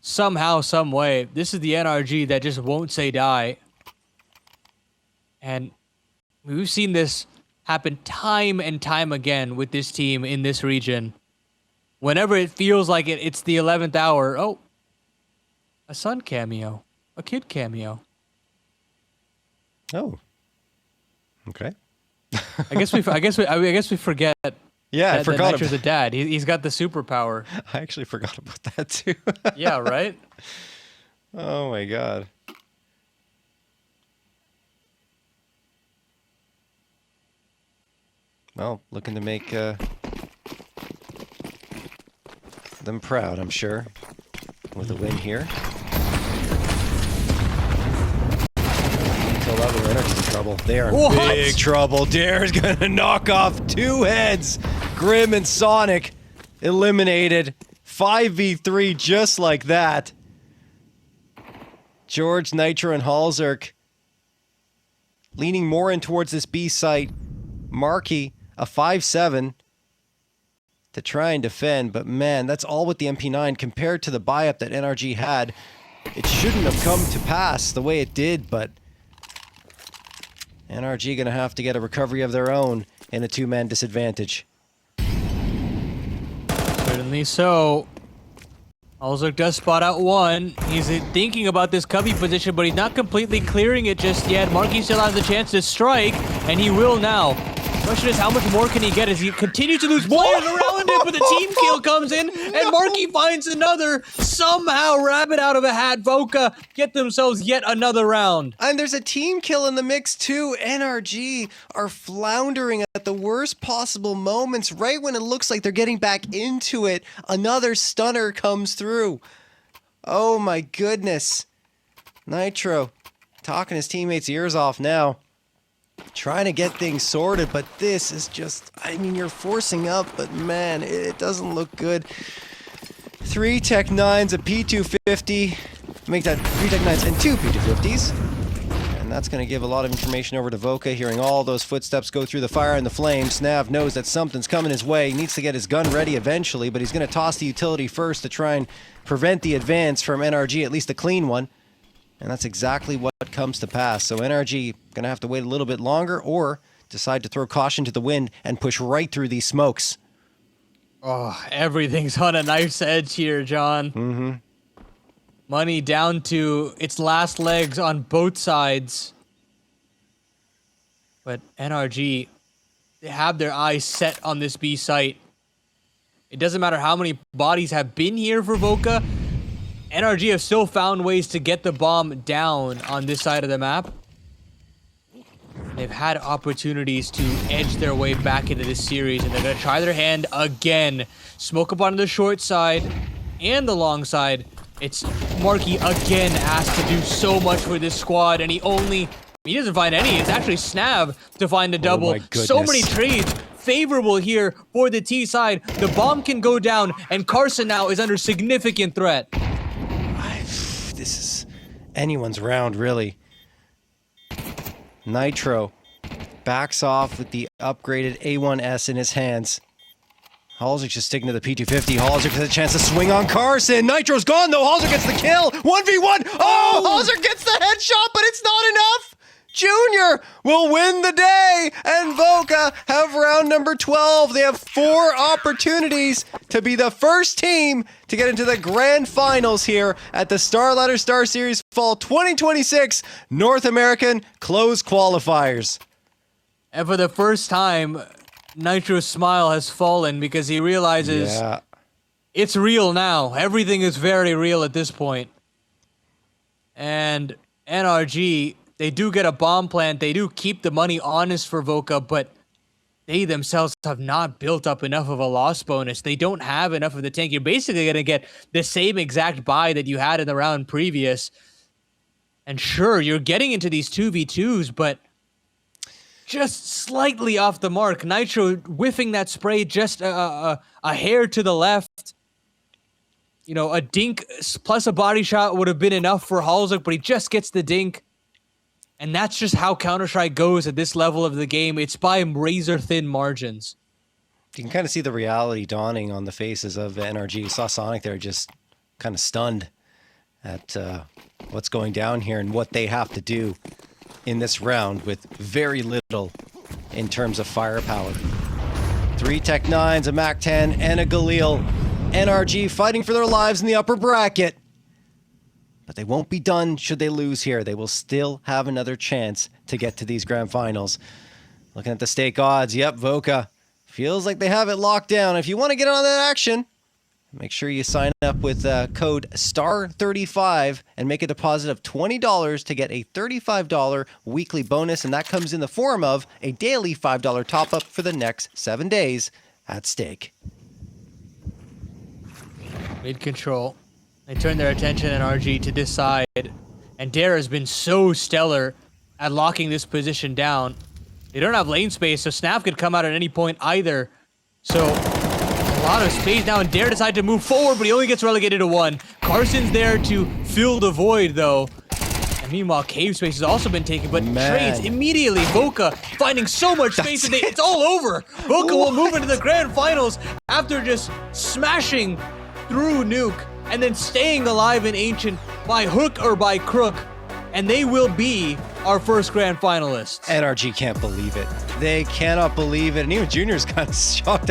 somehow, some way. This is the NRG that just won't say die. And we've seen this happen time and time again with this team in this region. Whenever it feels like it's the 11th hour, oh, a son cameo, a kid cameo. Oh, okay. I guess we forget. Yeah, I forgot. Nitro's a dad. He's got the superpower. I actually forgot about that too. Yeah, right. Oh my god. Well, looking to make them proud, I'm sure, with a win here. Until level Energy's in trouble. They are in big trouble. Dare's gonna knock off 2 heads. Grim and Sonic eliminated. 5v3 just like that. George, Nitro, and hallzerk leaning more in towards this B site. Marky, a 5-7 to try and defend, but man, that's all with the MP9 compared to the buy-up that NRG had. It shouldn't have come to pass the way it did, but NRG gonna have to get a recovery of their own in a 2-man disadvantage. Certainly so. hallzerk does spot out 1. He's thinking about this cubby position, but he's not completely clearing it just yet. Marky still has the chance to strike, and he will now. Question is, how much more can he get as he continues to lose players around him, but the team kill comes in, and Marky finds another. Somehow, rabbit out of a hat, Voca get themselves yet another round. And there's a team kill in the mix too. NRG are floundering at the worst possible moments. Right when it looks like they're getting back into it, another stunner comes through. Oh my goodness. Nitro talking his teammates' ears off now. Trying to get things sorted, but this is just, I mean, you're forcing up, but man, it doesn't look good. 3 Tech 9s, a P250. Make that 3 Tech 9s and 2 P250s. And that's going to give a lot of information over to Voca, hearing all those footsteps go through the fire and the flames. Snav knows that something's coming his way. He needs to get his gun ready eventually, but he's going to toss the utility first to try and prevent the advance from NRG, at least a clean one. And that's exactly what comes to pass. So NRG going to have to wait a little bit longer or decide to throw caution to the wind and push right through these smokes. Oh, everything's on a knife's edge here, John. Mm-hmm. Money down to its last legs on both sides. But NRG, they have their eyes set on this B site. It doesn't matter how many bodies have been here for Voca. NRG have still found ways to get the bomb down on this side of the map. They've had opportunities to edge their way back into this series, and they're going to try their hand again. Smoke up on the short side and the long side. It's Marky again asked to do so much for this squad, and he doesn't find any. It's actually Snav to find a double. Oh my goodness. So many trades favorable here for the T side. The bomb can go down, and Carson now is under significant threat. This is anyone's round, really. Nitro backs off with the upgraded A1S in his hands. hallzerk just sticking to the P250. hallzerk has a chance to swing on Carson. Nitro's gone, though. hallzerk gets the kill. 1v1. Oh, hallzerk gets the headshot, but it's not enough. Junior will win the day, and Voca have round number 12. They have 4 opportunities to be the first team to get into the grand finals here at the StarLadder StarSeries Fall 2026 North American Closed Qualifiers. And for the first time, Nitro's smile has fallen because he realizes it's real now. Everything is very real at this point. And NRG, they do get a bomb plant. They do keep the money honest for Voca, but they themselves have not built up enough of a loss bonus. They don't have enough of the tank. You're basically going to get the same exact buy that you had in the round previous. And sure, you're getting into these 2v2s, but just slightly off the mark. Nitro whiffing that spray just a hair to the left. You know, a dink plus a body shot would have been enough for hallzerk, but he just gets the dink. And that's just how Counter-Strike goes at this level of the game. It's by razor-thin margins. You can kind of see the reality dawning on the faces of NRG. You saw Sonic there just kind of stunned at what's going down here and what they have to do in this round with very little in terms of firepower. 3 Tech 9s, a Mac 10, and a Galil. NRG fighting for their lives in the upper bracket. But they won't be done should they lose here. They will still have another chance to get to these grand finals. Looking at the stake odds, yep, Voca feels like they have it locked down. If you want to get on that action, make sure you sign up with code STAR35 and make a deposit of $20 to get a $35 weekly bonus, and that comes in the form of a daily $5 top-up for the next 7 days at stake. Mid-control. They turn their attention in RG to this side, and Dare has been so stellar at locking this position down. They don't have lane space, so Snap could come out at any point either. So, a lot of space now, and Dare decided to move forward, but he only gets relegated to 1. Carson's there to fill the void, though. And meanwhile, cave space has also been taken, but trades immediately. Voca finding so much space, and it's all over. Voca will move into the grand finals after just smashing through Nuke and then staying alive in Ancient by hook or by crook. And they will be our first grand finalists. NRG can't believe it. They cannot believe it. And even Junior's kind of shocked